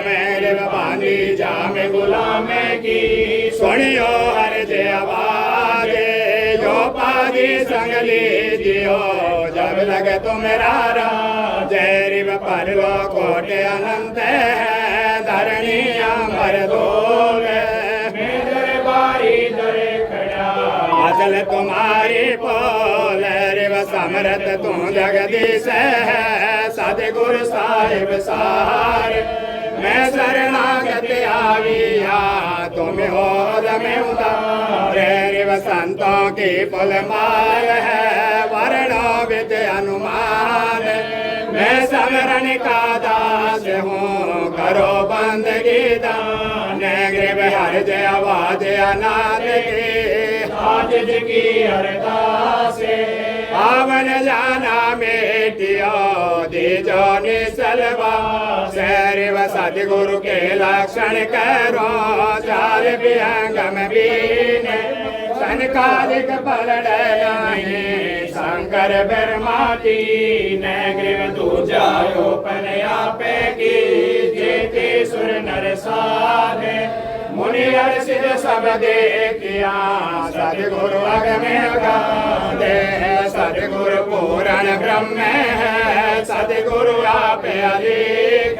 मेरे बांधी जा में गुलाम की सुनियो हर जय आवाज जो पादी संग लीजियो जब लगे तुम्हारा जय रिव परलो कोटे अनंत है धरणी अमर डोल अचल तुम्हारी पोल रिव समरथ तू जगदीश है सतगुरु साहिब सार मैं शरणागत आविया तुम हो में उदार रिव संतों की पुल माल है वर्ण विद अनुमान मैं समरण का दास हूँ करो बंदगी दान ग्रीव हर जय आवाज अनाथ की आज की अरदास पावन जाना मेटियो दीजो निसलवा शैरिव सतगुरु के लक्षण करो चार विहंगम बीन संकालिक पलड़ नहीं शंकर ब्रह्माटी न ग्रीव तू जायो पनया पे की जेते सुर नर साधे मुनि अर्षित सब देखिया सतगुरु अगमे अगाधे सतगुरु पूर्ण ब्रह्म है सतगुरु आप अधिक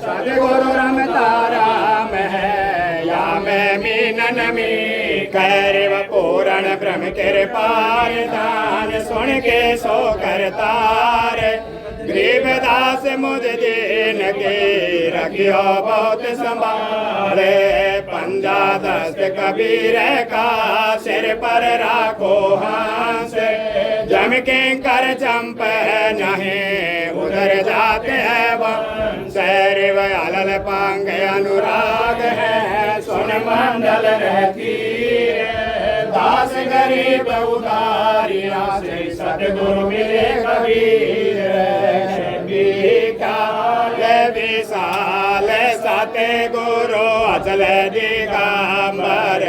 सतगुरु रमता राम है या मैं मीनन मी कैरव पूर्ण ब्रह्म कृपार दान सुन के सो करतार गरीबदास मुझ दीन के रखियो बहुत संभाले पंजा दस्त कबीर का सिर पर राखो हाथ जम के कर चंप नहीं उधर तर जाते हैं शहर वयाल पांग अनुराग है सुन मंडल रहती दास गरीब उदारिया से सतगुरु मिले कबीर विशाल सते गुरु अचल दिगंबर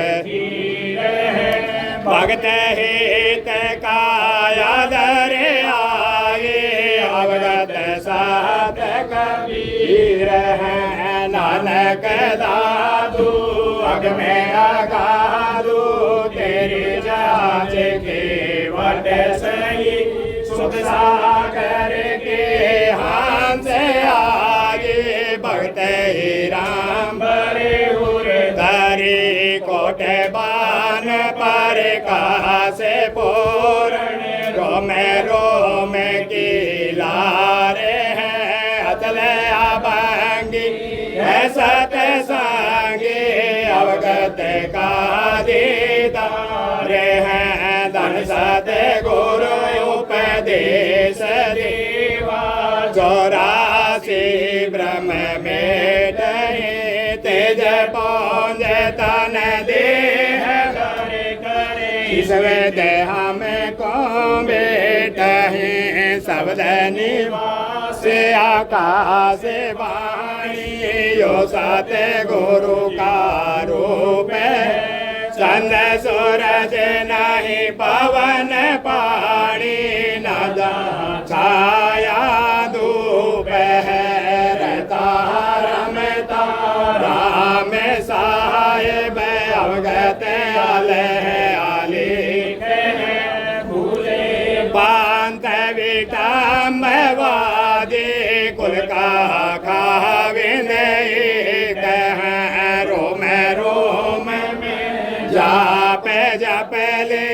भगत हित काया दरे आए अवगत सात कबीर है नानक दादू अग में आगादू तेरी जांच के वट सही सुख सागर के हाथ से आगे भगत ही राम बरे हुरे धरी कोटे बान पर कहा से पूर्ण रोम की लारे हैं अचल अभंगी है सत संगी अवगत का दीदार हैं धन सत गुरु उपदेश देवा 84 ब्रह्म में तेज पौंज तन देह इस वेद हमें को बेटा है शब्द निवास आकाश वाणी यो सत गुरु का रूप चंद सूरज नहीं पवन पानी नदा छाया धूप है तारम तारा में साहेब अवगत आले पांत विटम वादे कुल का खाविन कह रोम रोम में जाप जप ले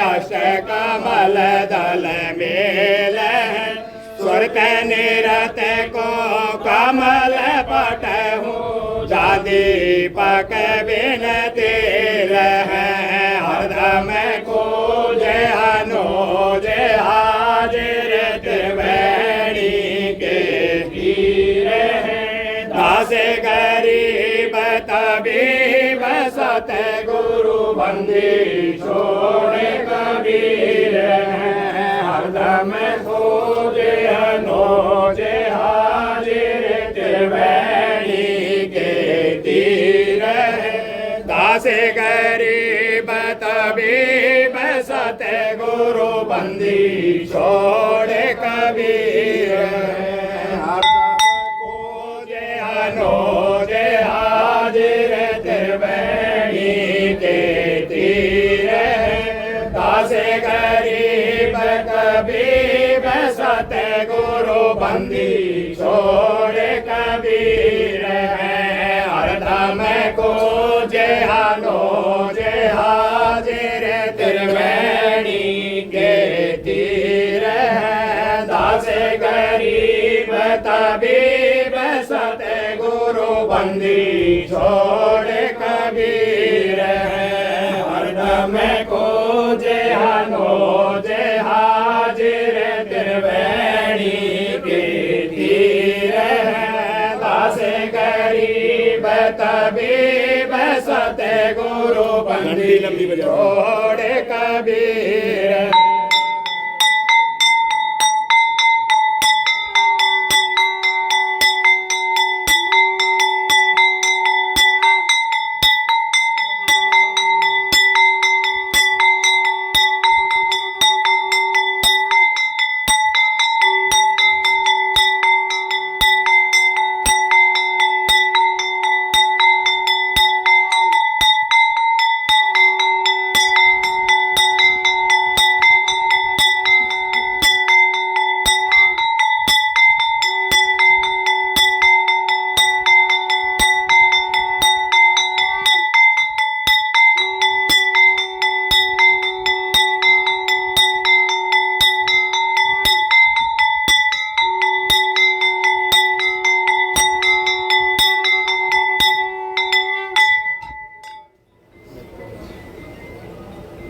अष्ट कमल दल मेल सुरत निरत को कमल पट हूँ जादी पक बिन तेल है हरदम को जय हनो जय हाजिर त्रिवेणी के तीर हैं दास गरीब तबीब सत गुरु बंदी छोड़ कबीर हैं हरदम को जय हनो जय हाजिर त्रिवेणी के तीर हैं दास गरीब तबीब सत गुरु बंदी छोड़ कबीर को जय हनो जय हाजिर त्रिवेणी के तीर दास गरीब कबीब सत गुरु बंदी छोड़ कबीर हरदम को जय हनो जय हाजिर त्रिवेणी के तीर दास गरीब तबीब सत गुरु बंदी छोड़ कबीर हरदम को जय हनो जय हाजिर त्रिवेणी के तीर दास गरीब तबीब सत गुरु बंदी छोड़ कबीर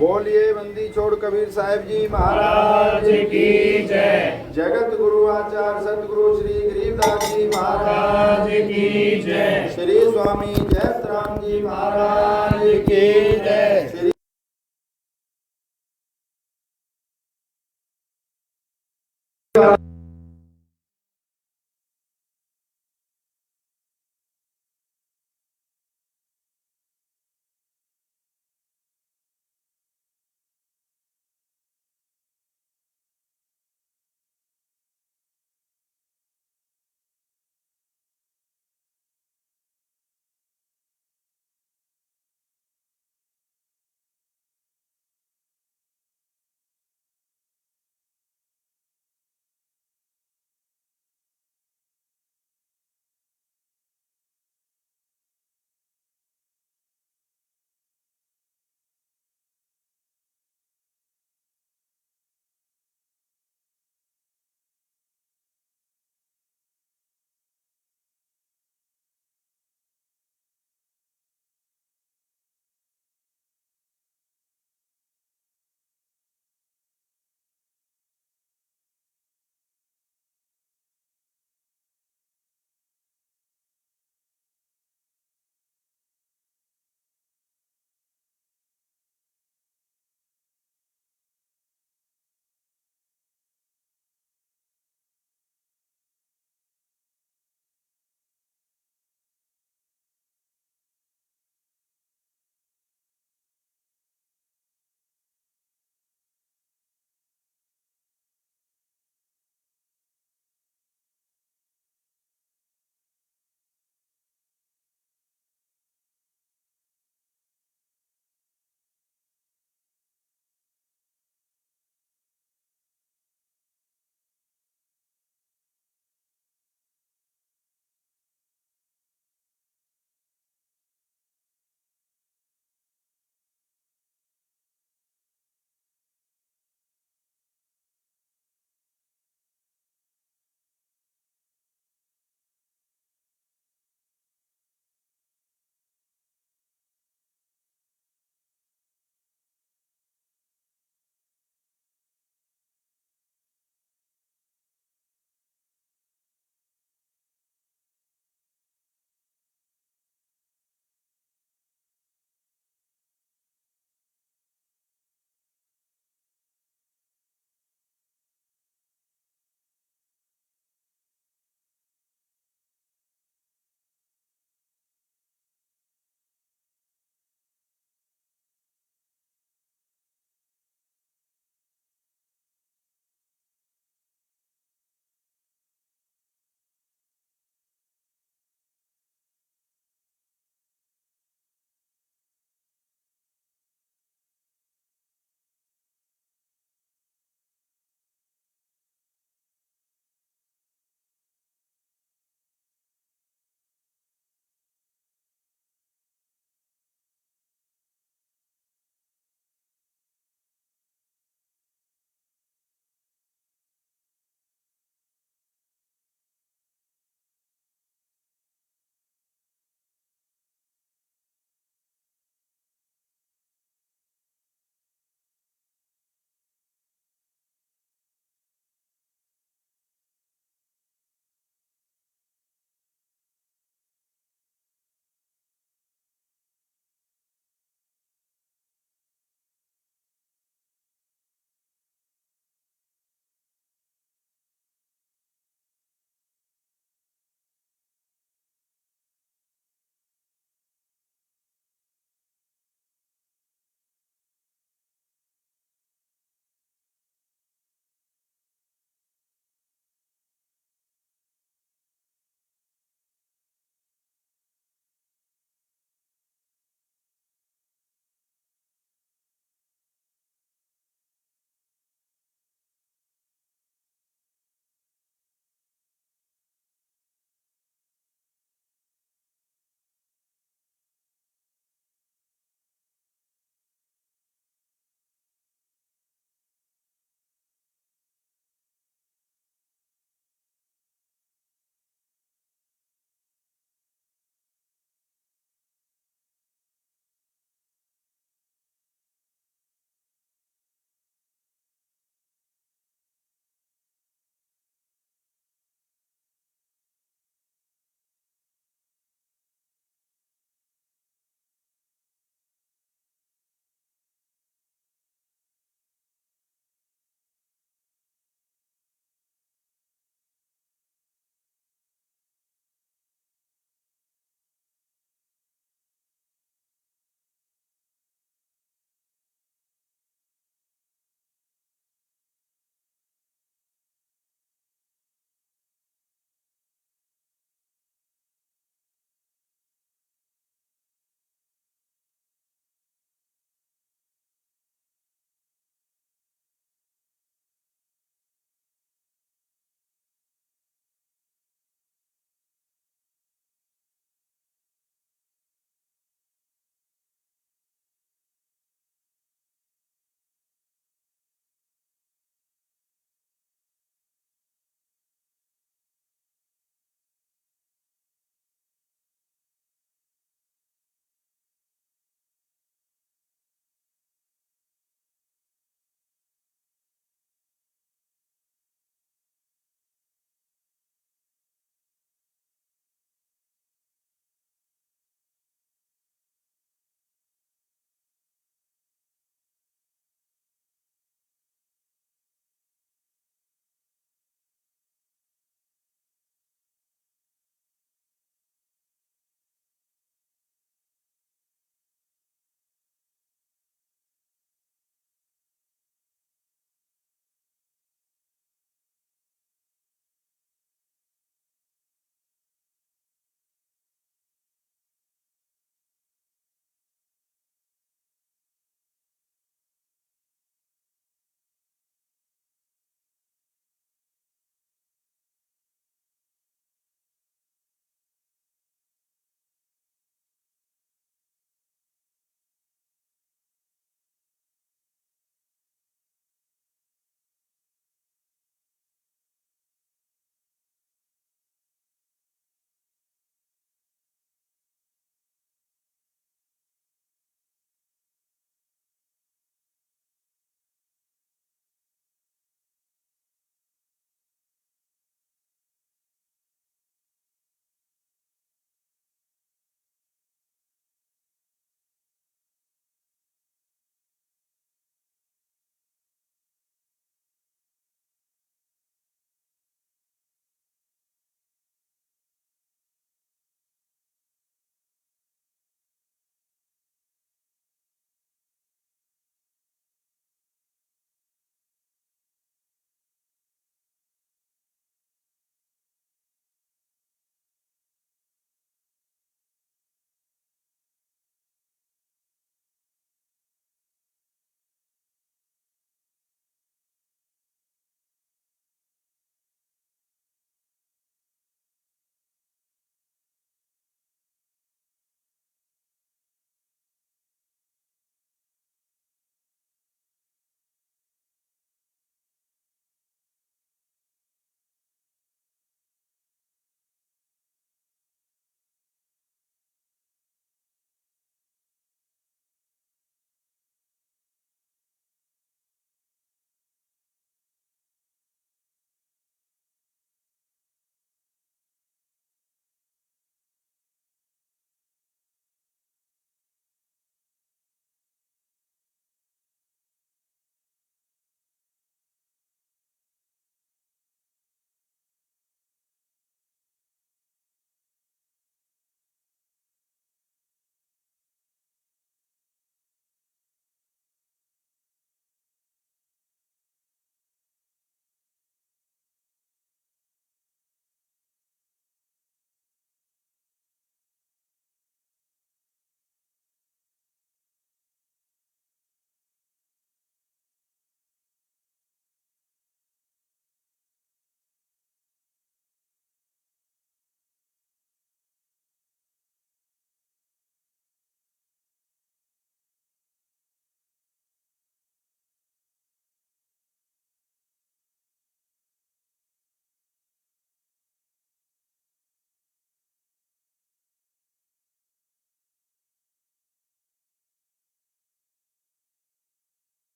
बोलिए बंदी छोड़ कबीर साहिब जी महाराज की जय। जगत गुरु आचार्य सतगुरु श्री गरीबदास जी महाराज की जय। श्री स्वामी जयराम जी महाराज की जय। श्री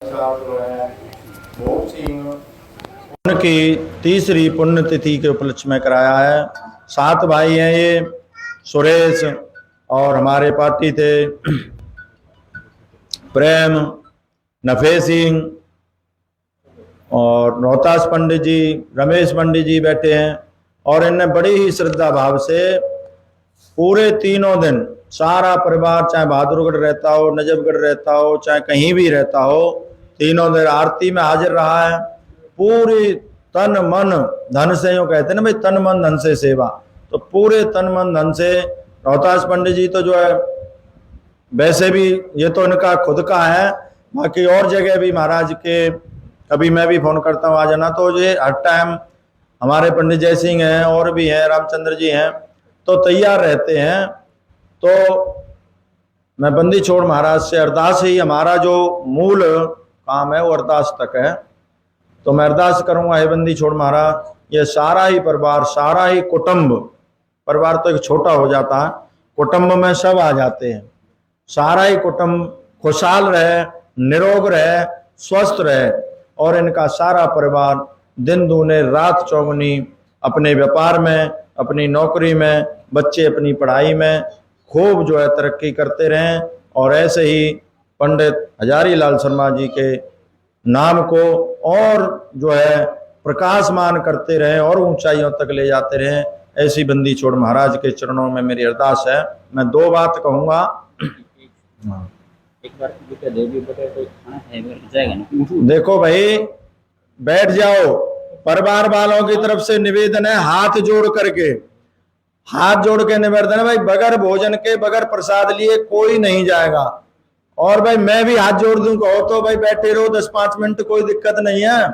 साहब जो है भोग सिंह उनकी तीसरी पुण्यतिथि के उपलक्ष्य में कराया है। 7 भाई हैं ये, सुरेश और हमारे पार्टी थे प्रेम, नफे सिंह और रोहतास पंडित जी, रमेश पंडित जी बैठे हैं। और इनने बड़ी ही श्रद्धा भाव से पूरे 3 दिन सारा परिवार, चाहे बहादुरगढ़ रहता हो, नजफगढ़ रहता हो, चाहे कहीं भी रहता हो, 3 दिन आरती में हाजिर रहा है। पूरी तन मन धन से, जो कहते हैं ना भाई, तन मन धन से सेवा, तो पूरे तन मन धन से। रोहतास पंडित जी तो जो है, वैसे भी ये तो इनका खुद का है, बाकी और जगह भी महाराज के कभी मैं भी फोन करता हूँ आ जाना, तो ये हर टाइम हमारे पंडित जय सिंह हैं और भी हैं, रामचंद्र जी हैं, तो तैयार रहते हैं। तो मैं बंदी छोड़ महाराज से अरदास ही, हमारा जो मूल काम है वो अरदास तक है, तो मैं अरदास करूंगा, हे बंदी छोड़ महाराज, ये सारा ही परिवार, सारा ही कुटुंब, परिवार तो एक छोटा हो जाता है, कुटुंब में सब आ जाते हैं, सारा ही कुटुंब खुशहाल रहे, निरोग रहे, स्वस्थ रहे, और इनका सारा परिवार दिन दूने रात चौगुनी अपने व्यापार में, अपनी नौकरी में, बच्चे अपनी पढ़ाई में खूब जो है तरक्की करते रहें, और ऐसे ही पंडित हजारी लाल शर्मा जी के नाम को और जो है प्रकाशमान करते रहें और ऊंचाइयों तक ले जाते रहें, ऐसी बंदी छोड़ महाराज के चरणों में मेरी अरदास है। मैं 2 बात कहूँगा। एक बार देखो भाई, बैठ जाओ, परिवार वालों की तरफ से निवेदन है, हाथ जोड़ के निवेदन है भाई, बगैर भोजन के, बगैर प्रसाद लिए कोई नहीं जाएगा। और भाई मैं भी हाथ जोड़ दूं कहो तो भाई बैठे रहो 10-5 मिनट, कोई दिक्कत नहीं है,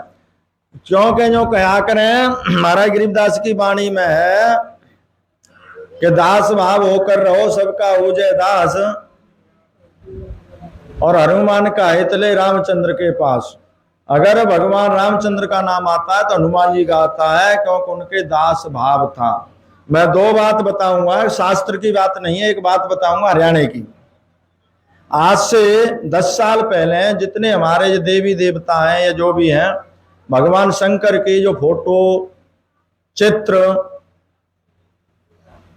क्योंकि जो कहा करें महाराज गरीबदास की वाणी में है कि दास भाव होकर रहो, सबका हो जाए दास, और हनुमान का हित ले रामचंद्र के पास। अगर भगवान रामचंद्र का नाम आता है तो हनुमान जी का आता है, क्योंकि उनके दास भाव था। मैं 2 बात बताऊंगा, शास्त्र की बात नहीं है, एक बात बताऊंगा हरियाणा की। आज से 10 साल पहले जितने हमारे जो देवी देवता हैं या जो भी हैं, भगवान शंकर की जो फोटो चित्र,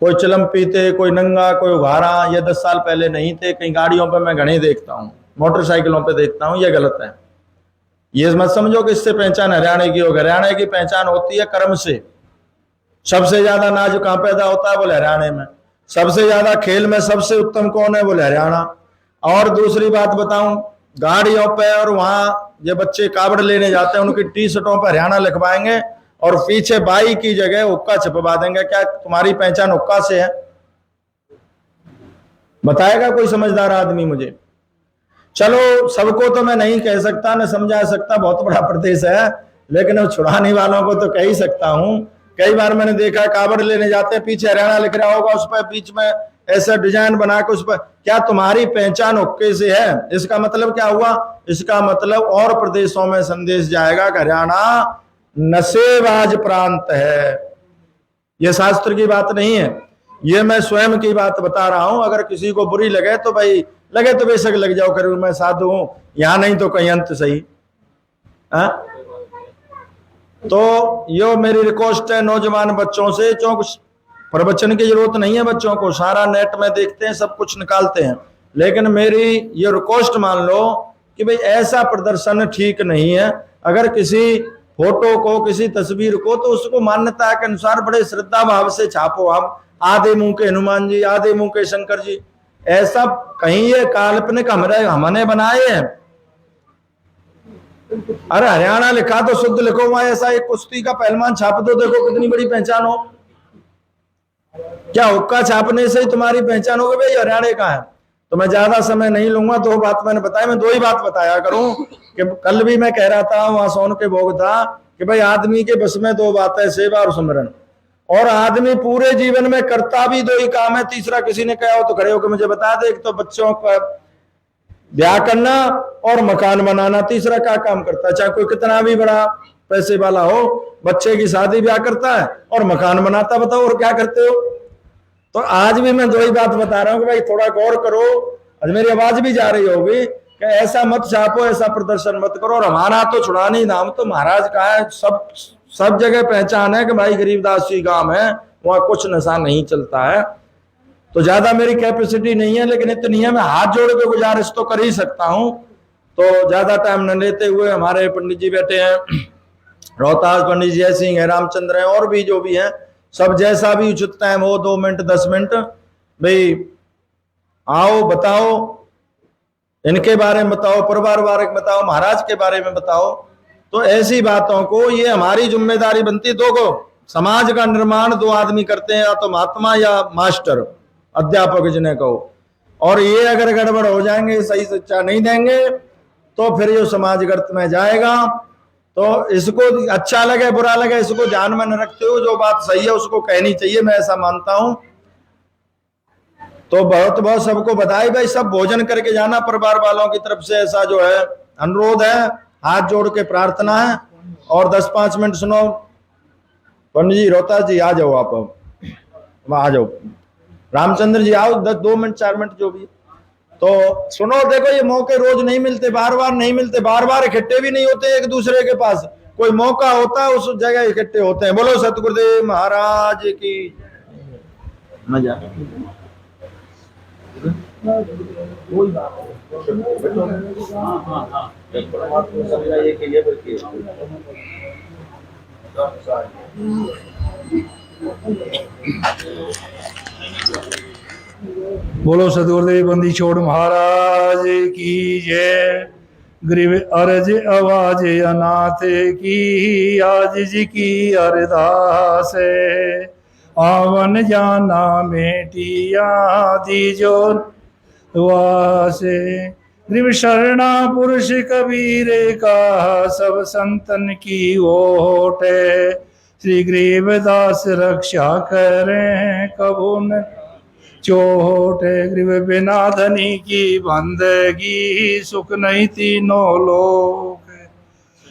कोई चिलम पीते, कोई नंगा, कोई उघारा, ये 10 साल पहले नहीं थे। कई गाड़ियों पे मैं घने देखता हूँ, मोटरसाइकिलों पे देखता हूँ, ये गलत है। ये मत समझो कि इससे पहचान हरियाणा की होगी। हरियाणा की पहचान होती है कर्म से। सबसे ज्यादा अनाज कहाँ पैदा होता है? बोले हरियाणा में। सबसे ज्यादा खेल में सबसे उत्तम कौन है? बोले हरियाणा। और दूसरी बात बताऊं, गाड़ियों पे और वहां ये बच्चे कावड़ लेने जाते हैं, उनकी टी शर्टों पर हरियाणा लिखवाएंगे और पीछे बाई की जगह हुक्का छपवा देंगे। क्या तुम्हारी पहचान हुक्का से है? बताएगा कोई समझदार आदमी मुझे? चलो सबको तो मैं नहीं कह सकता, न समझा सकता, बहुत बड़ा प्रदेश है, लेकिन छुड़ाने वालों को तो कह ही सकता हूं। कई बार मैंने देखा कावड़ लेने जाते हैं, पीछे हरियाणा लिख रहा होगा, उस पर बीच में ऐसा डिजाइन बना के उस पर। क्या तुम्हारी पहचान हुक्के से है? इसका मतलब क्या हुआ? इसका मतलब और प्रदेशों में संदेश जाएगा कि हरियाणा नशेबाज प्रांत है। यह शास्त्र की बात नहीं है, ये मैं स्वयं की बात बता रहा हूं। अगर किसी को बुरी लगे तो भाई लगे तो बेशक लग जाओ, करूँ मैं साधु हूं, यहां नहीं तो कहीं अंत सही। तो यो मेरी रिक्वेस्ट है नौजवान बच्चों से, जो कुछ प्रवचन की जरूरत नहीं है बच्चों को, सारा नेट में देखते हैं, सब कुछ निकालते हैं, लेकिन मेरी ये रिक्वेस्ट मान लो कि भाई ऐसा प्रदर्शन ठीक नहीं है। अगर किसी फोटो को, किसी तस्वीर को, तो उसको मान्यता के अनुसार बड़े श्रद्धा भाव से छापो। आप आधे मुंह के हनुमान जी, आधे मुंह के शंकर जी, ऐसा कहीं ये काल्पनिक हमने बनाए हैं। अरे हरियाणा लिखा तो शुद्ध लिखो, वहां ऐसा एक कुश्ती का पहलवान छाप दो, देखो कितनी बड़ी पहचान हो। क्या हुक्का छापने से ही तुम्हारी पहचान होगी भाई हरियाणा का है? तो मैं ज्यादा समय नहीं लूंगा, 2 बात मैंने बताया, मैं 2 ही बात बताया करूं। कि कल भी मैं कह रहा था, वहां सोन के भोग था, कि भाई आदमी के बस में 2 बातें, सेवा और सुमरन। और आदमी पूरे जीवन में करता भी 2 ही काम है, तीसरा किसी ने कहा हो तो खड़े होकर मुझे बता दे। एक तो बच्चों का ब्याह करना और मकान बनाना, तीसरा क्या काम करता है? चाहे कोई कितना भी बड़ा पैसे वाला हो, बच्चे की शादी ब्याह करता है और मकान बनाता। बताओ और क्या करते हो? तो आज भी मैं 2 ही बात बता रहा हूँ कि भाई थोड़ा गौर करो। आज मेरी आवाज भी जा रही होगी कि ऐसा मत छापो, ऐसा प्रदर्शन मत करो। और हमारा तो छुड़ानी नाम तो महाराज का है, सब जगह पहचान है कि भाई गरीबदास जी गांव है, वहां कुछ नशा नहीं चलता है। तो ज्यादा मेरी कैपेसिटी नहीं है, लेकिन इतनी है मैं हाथ जोड़ के गुजारिश तो कर ही सकता हूं। तो ज्यादा टाइम न लेते हुए हमारे पंडित जी बैठे हैं, रोहतास पंडित जय सिंह है, रामचंद्र है, और भी जो भी है, सब जैसा भी उचित टाइम हो, 2 मिनट 10 मिनट भाई आओ, बताओ, इनके बारे में बताओ, परिवार बारे में बताओ, महाराज के बारे में बताओ। तो ऐसी बातों को, ये हमारी जिम्मेदारी बनती। दो को समाज का निर्माण 2 आदमी करते हैं, या तो महात्मा या मास्टर, अध्यापक जिन्हें कहो। और ये अगर गड़बड़ हो जाएंगे, सही शिक्षा नहीं देंगे, तो फिर ये समाज गर्त में जाएगा। तो इसको अच्छा लगे बुरा लगे, इसको ध्यान में न रखते हुए जो बात सही है उसको कहनी चाहिए, मैं ऐसा मानता हूं। तो बहुत बहुत सबको बधाई भाई, सब भोजन करके जाना। परिवार वालों की तरफ से ऐसा जो है अनुरोध है, हाथ जोड़ के प्रार्थना है। और 10-5 मिनट सुनो। पंडित जी, रोहतास जी आ जाओ, आप अब आ जाओ, रामचंद्र जी आओ, 2 मिनट 4 मिनट जो भी। तो सुनो, देखो ये मौके रोज नहीं मिलते, बार बार नहीं मिलते, बार बार इकट्ठे भी नहीं होते एक दूसरे के पास। कोई मौका होता है उस जगह इकट्ठे होते हैं। बोलो सतगुरुदेव महाराज की मजा। बोलो सतगुरुदेव बंदी छोड़ महाराज की जय। गरीब अर्ज आवाज अनाथ की, आज जी की अरदास है। आवन जाना बेटिया दीजो वासे। गरीब शरणा पुरुष कबीर का, सब संतन की ओट है। श्री गरीबदास रक्षा करें कबू न चोट। गरीब बिना धनी की बंदगी, सुख नहीं तीनों लोक।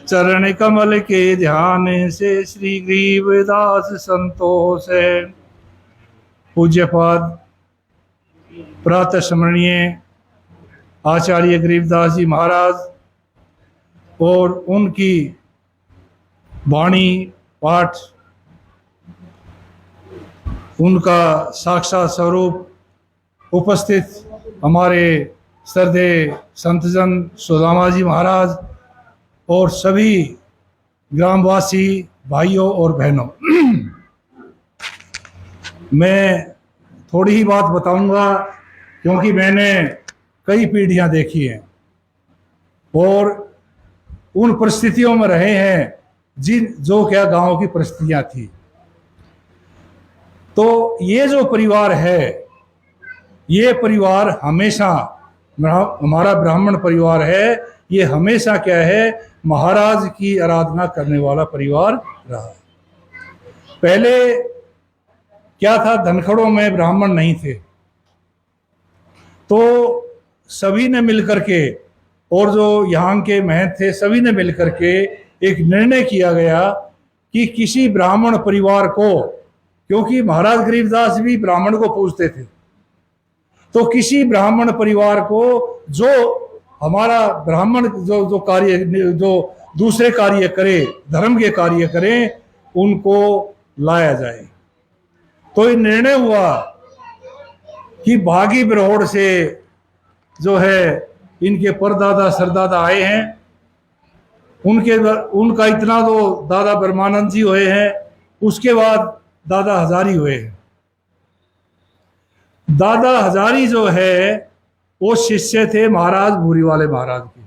चरण कमल के ध्यान से, श्री गरीबदास संतोष है। पूज्यपाद प्रातः स्मरणीय आचार्य गरीबदास जी महाराज और उनकी वाणी पाठ, उनका साक्षात स्वरूप उपस्थित हमारे श्रद्धेय संतजन सुदामा जी महाराज और सभी ग्रामवासी भाइयों और बहनों, मैं थोड़ी ही बात बताऊंगा क्योंकि मैंने कई पीढ़ियां देखी हैं और उन परिस्थितियों में रहे हैं जो क्या गांव की परिस्थितियां थी। तो ये जो परिवार है, ये परिवार हमेशा, हमारा ब्राह्मण परिवार है, ये हमेशा क्या है, महाराज की आराधना करने वाला परिवार रहा। पहले क्या था, धनखड़ों में ब्राह्मण नहीं थे, तो सभी ने मिलकर के, और जो यहाँ के महंत थे सभी ने मिलकर के एक निर्णय किया गया कि किसी ब्राह्मण परिवार को, क्योंकि महाराज गरीबदास भी ब्राह्मण को पूजते थे, तो किसी ब्राह्मण परिवार को जो हमारा ब्राह्मण जो कार्य, जो दूसरे कार्य करे, धर्म के कार्य करें, उनको लाया जाए। तो ये निर्णय हुआ कि भागी बरहोड़ से जो है इनके परदादा सरदादा आए हैं, उनका इतना तो दादा ब्रह्मानंद जी हुए हैं, उसके बाद दादा हजारी हुए हैं। दादा हजारी जो है वो शिष्य थे महाराज भूरीवाले महाराज के,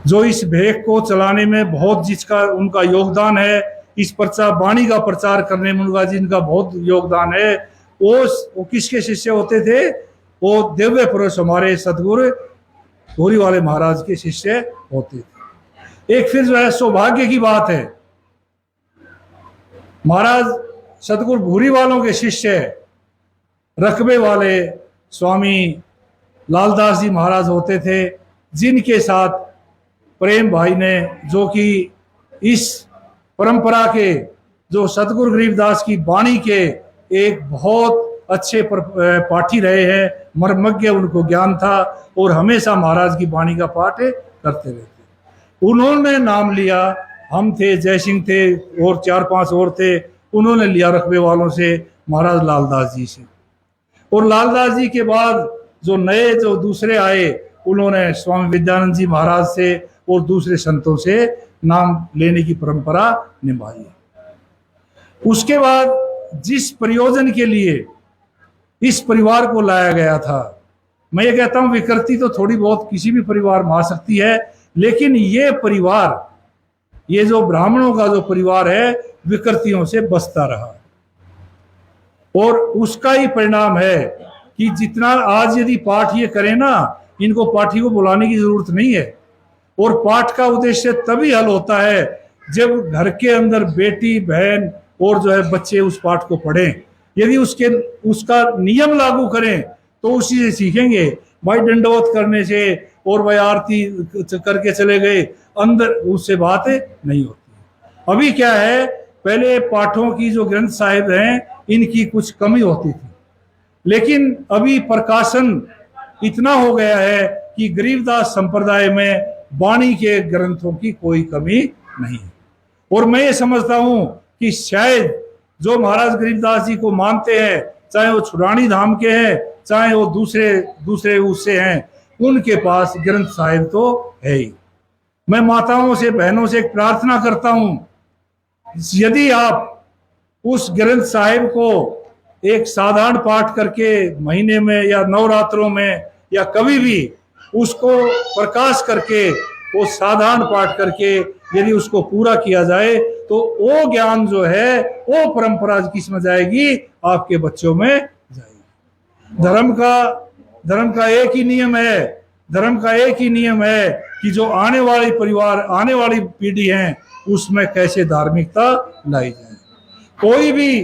जो इस भेख को चलाने में बहुत, जिसका उनका योगदान है, इस प्रचार वाणी का प्रचार करने में उनका जिनका बहुत योगदान है, वो किसके शिष्य होते थे, वो दिव्य पुरुष हमारे सतगुरु भूरीवाले महाराज के शिष्य होते थे। एक फिर जो है सौभाग्य की बात है, महाराज सतगुरु भूरी वालों के शिष्य रकबे वाले स्वामी लालदास जी महाराज होते थे, जिनके साथ प्रेम भाई ने, जो कि इस परंपरा के, जो सतगुरु गरीबदास की वाणी के एक बहुत अच्छे पाठी रहे हैं, मर्मज्ञ, उनको ज्ञान था और हमेशा महाराज की वाणी का पाठ करते रहते। उन्होंने नाम लिया, हम थे, जय सिंह थे और 4-5 और थे, उन्होंने लिया रकबे वालों से महाराज लालदास जी से। और लालदास जी के बाद जो दूसरे आए, उन्होंने स्वामी विद्यानंद जी महाराज से और दूसरे संतों से नाम लेने की परंपरा निभाई। उसके बाद जिस प्रयोजन के लिए इस परिवार को लाया गया था, मैं ये कहता हूं विकृति तो थोड़ी बहुत किसी भी परिवार में आ सकती है, लेकिन ये परिवार, ये जो ब्राह्मणों का जो परिवार है, विकृतियों से बचता रहा। और उसका ही परिणाम है कि जितना आज यदि पाठ ये करें ना, इनको पाठी को बुलाने की जरूरत नहीं है। और पाठ का उद्देश्य तभी हल होता है जब घर के अंदर बेटी, बहन और जो है बच्चे उस पाठ को पढ़ें। यदि उसका नियम लागू करें तो उसी से सीखेंगे। भाई दंडवत करने से और भाई आरती करके चले गए, अंदर उससे बात नहीं होती। अभी क्या है, पहले पाठों की जो ग्रंथ साहिब हैं, इनकी कुछ कमी होती थी, लेकिन अभी प्रकाशन इतना हो गया है कि गरीबदास संप्रदाय में वाणी के ग्रंथों की कोई कमी नहीं है। और मैं ये समझता हूं कि शायद जो महाराज गरीबदास जी को मानते हैं, चाहे वो छुरानी धाम के हैं, चाहे वो दूसरे उससे हैं, उनके पास ग्रंथ साहिब तो है ही। मैं माताओं से, बहनों से एक प्रार्थना करता हूं, यदि आप उस ग्रंथ साहिब को एक साधारण पाठ करके महीने में या नवरात्रों में या कभी भी उसको प्रकाश करके, वो साधारण पाठ करके यदि उसको पूरा किया जाए, तो वो ज्ञान जो है, वो परंपरा किसमें जाएगी? आपके बच्चों में जाएगी। धर्म का एक ही नियम है, धर्म का एक ही नियम है कि जो आने वाली परिवार, आने वाली पीढ़ी है, उसमें कैसे धार्मिकता लाई जाए। कोई भी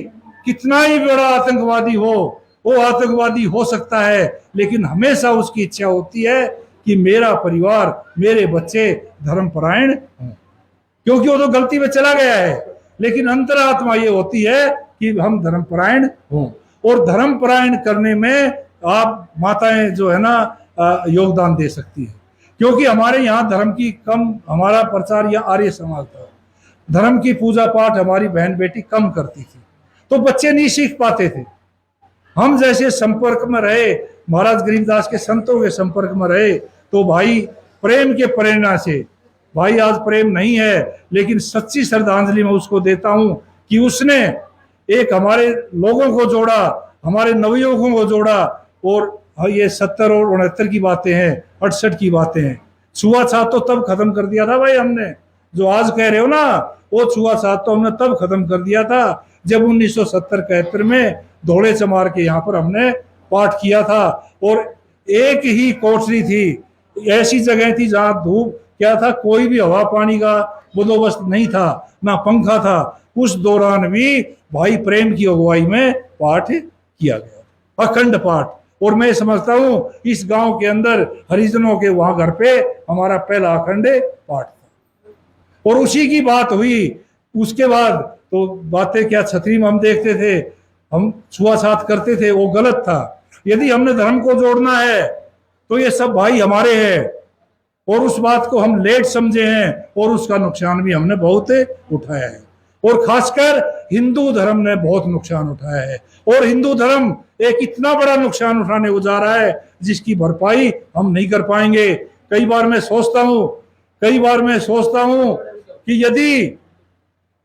कितना ही बड़ा आतंकवादी हो, वो आतंकवादी हो सकता है, लेकिन हमेशा उसकी इच्छा होती है कि मेरा परिवार, मेरे बच्चे धर्मपरायण हों, क्योंकि वो तो गलती में चला गया है, लेकिन अंतरात्मा ये होती है कि हम धर्मपरायण हों। और धर्मपरायण करने में आप माताएं जो है ना योगदान दे सकती है, क्योंकि हमारे यहाँ धर्म की कम, हमारा प्रचार या आर्य समाज था, धर्म की पूजा पाठ हमारी बहन बेटी कम करती थी, तो बच्चे नहीं सीख पाते थे। हम जैसे संपर्क में रहे, महाराज गरीबदास के संतों के संपर्क में रहे, तो भाई प्रेम के प्रेरणा से, भाई आज प्रेम नहीं है, लेकिन सच्ची श्रद्धांजलि मैं उसको देता हूं कि उसने एक हमारे लोगों को जोड़ा, हमारे नवयुवकों को जोड़ा। और ये 70 और 69 की बातें हैं, 68 की बातें हैं। छुआछात तो तब खत्म कर दिया था भाई हमने, जो आज कह रहे हो ना, वो छुआछात तो हमने तब खत्म कर दिया था जब 1970-71 में धोड़े चमार के यहाँ पर हमने पाठ किया था। और एक ही कोठरी थी, ऐसी जगह थी जहाँ धूप क्या था, कोई भी हवा पानी का बंदोबस्त नहीं था, ना पंखा था। उस दौरान भी भाई प्रेम की अगुवाई में पाठ किया गया, अखंड पाठ। और मैं समझता हूँ इस गांव के अंदर हरिजनों के वहां घर पे हमारा पहला अखंड पाठ था। और उसी की बात हुई। उसके बाद तो बातें क्या, छतरी में हम देखते थे, हम छुआछात करते थे, वो गलत था। यदि हमने धर्म को जोड़ना है तो ये सब भाई हमारे हैं, और उस बात को हम लेट समझे हैं, और उसका नुकसान भी हमने बहुत उठाया है। और खासकर हिंदू धर्म ने बहुत नुकसान उठाया है, और हिंदू धर्म एक इतना बड़ा नुकसान उठाने को जा रहा है जिसकी भरपाई हम नहीं कर पाएंगे। कई बार मैं सोचता हूं कि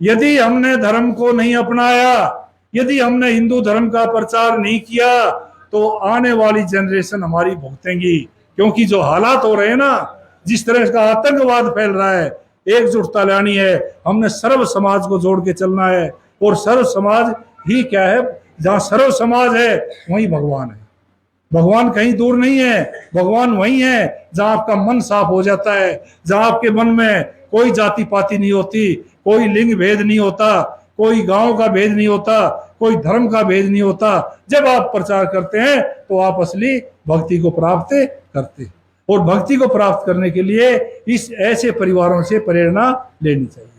यदि हमने धर्म को नहीं अपनाया, यदि हमने हिंदू धर्म का प्रचार नहीं किया, तो आने वाली जनरेशन हमारी भुगतेंगी। क्योंकि जो हालात हो रहे हैं ना, जिस तरह का आतंकवाद फैल रहा है, एकजुटता लानी है। हमने सर्व समाज को जोड़ के चलना है, और सर्व समाज ही क्या है, जहाँ सर्व समाज है वहीं भगवान है। भगवान कहीं दूर नहीं है, भगवान वहीं है जहाँ आपका मन साफ हो जाता है, जहाँ आपके मन में कोई जाति पाति नहीं होती, कोई लिंग भेद नहीं होता, कोई गांव का भेद नहीं होता, कोई धर्म का भेद नहीं होता। जब आप प्रचार करते हैं तो आप असली भक्ति को प्राप्त करते हैं, और भक्ति को प्राप्त करने के लिए इस ऐसे परिवारों से प्रेरणा लेनी चाहिए।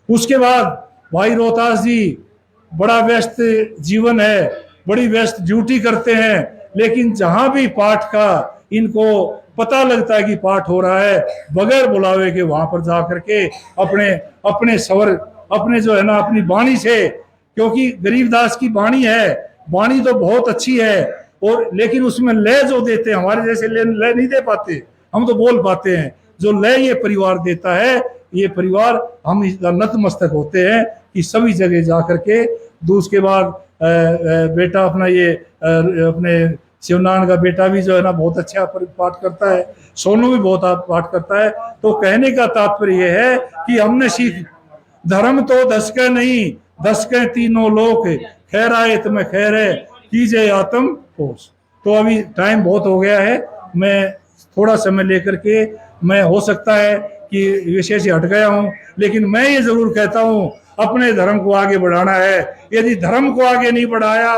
उसके बाद भाई रोहतास जी, बड़ा व्यस्त जीवन है, बड़ी व्यस्त ड्यूटी करते हैं, लेकिन जहां भी पाठ का इनको पता लगता है कि पाठ हो रहा है, बगैर बुलावे के वहां पर जा करके अपने अपने स्वर, अपने जो है ना अपनी वाणी से, क्योंकि गरीबदास की वाणी है, वाणी तो बहुत अच्छी है, और लेकिन उसमें लय जो देते हैं, हमारे जैसे लय नहीं दे पाते, हम तो बोल पाते हैं। जो लय ये परिवार देता है, ये परिवार, हम नतमस्तक होते हैं कि सभी जगह जा करके। दूसरे बाद बेटा अपना ये अपने शिवनारायण का बेटा भी जो है ना बहुत अच्छा पाठ करता है, सोनू भी बहुत पाठ करता है। तो कहने का तात्पर्य यह है कि हमने सीख, धर्म तो दस के नहीं, दस के तीनों लोक, खैर आए तुम्हें खैर है, कीजिए आत्म होश। तो अभी टाइम बहुत हो गया है, मैं थोड़ा समय लेकर के, मैं हो सकता है कि विषय से हट गया हूं, लेकिन मैं ये जरूर कहता हूं अपने धर्म को आगे बढ़ाना है। यदि धर्म को आगे नहीं बढ़ाया,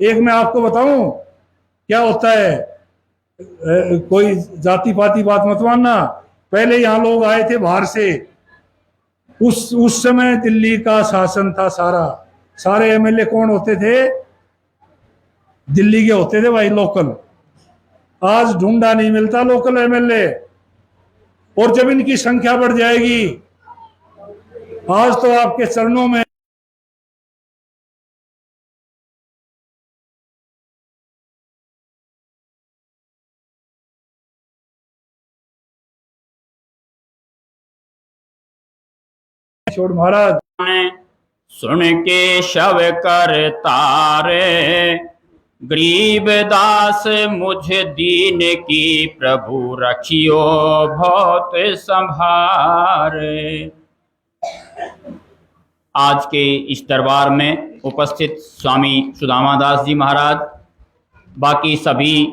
एक मैं आपको बताऊं क्या होता है, कोई जाति पाति बात मत मानना, पहले यहाँ लोग आए थे बाहर से, उस समय दिल्ली का शासन था, सारे एमएलए कौन होते थे? दिल्ली के होते थे भाई, लोकल। आज ढूंढा नहीं मिलता लोकल एमएलए, और जब इनकी संख्या बढ़ जाएगी, आज तो आपके चरणों में छोड़ महाराज। सुन के शव कर तारे, गरीब दास मुझ दीन की, प्रभु रखियो बहुत संभारे। आज के इस दरबार में उपस्थित स्वामी सुदामा दास जी महाराज, बाकी सभी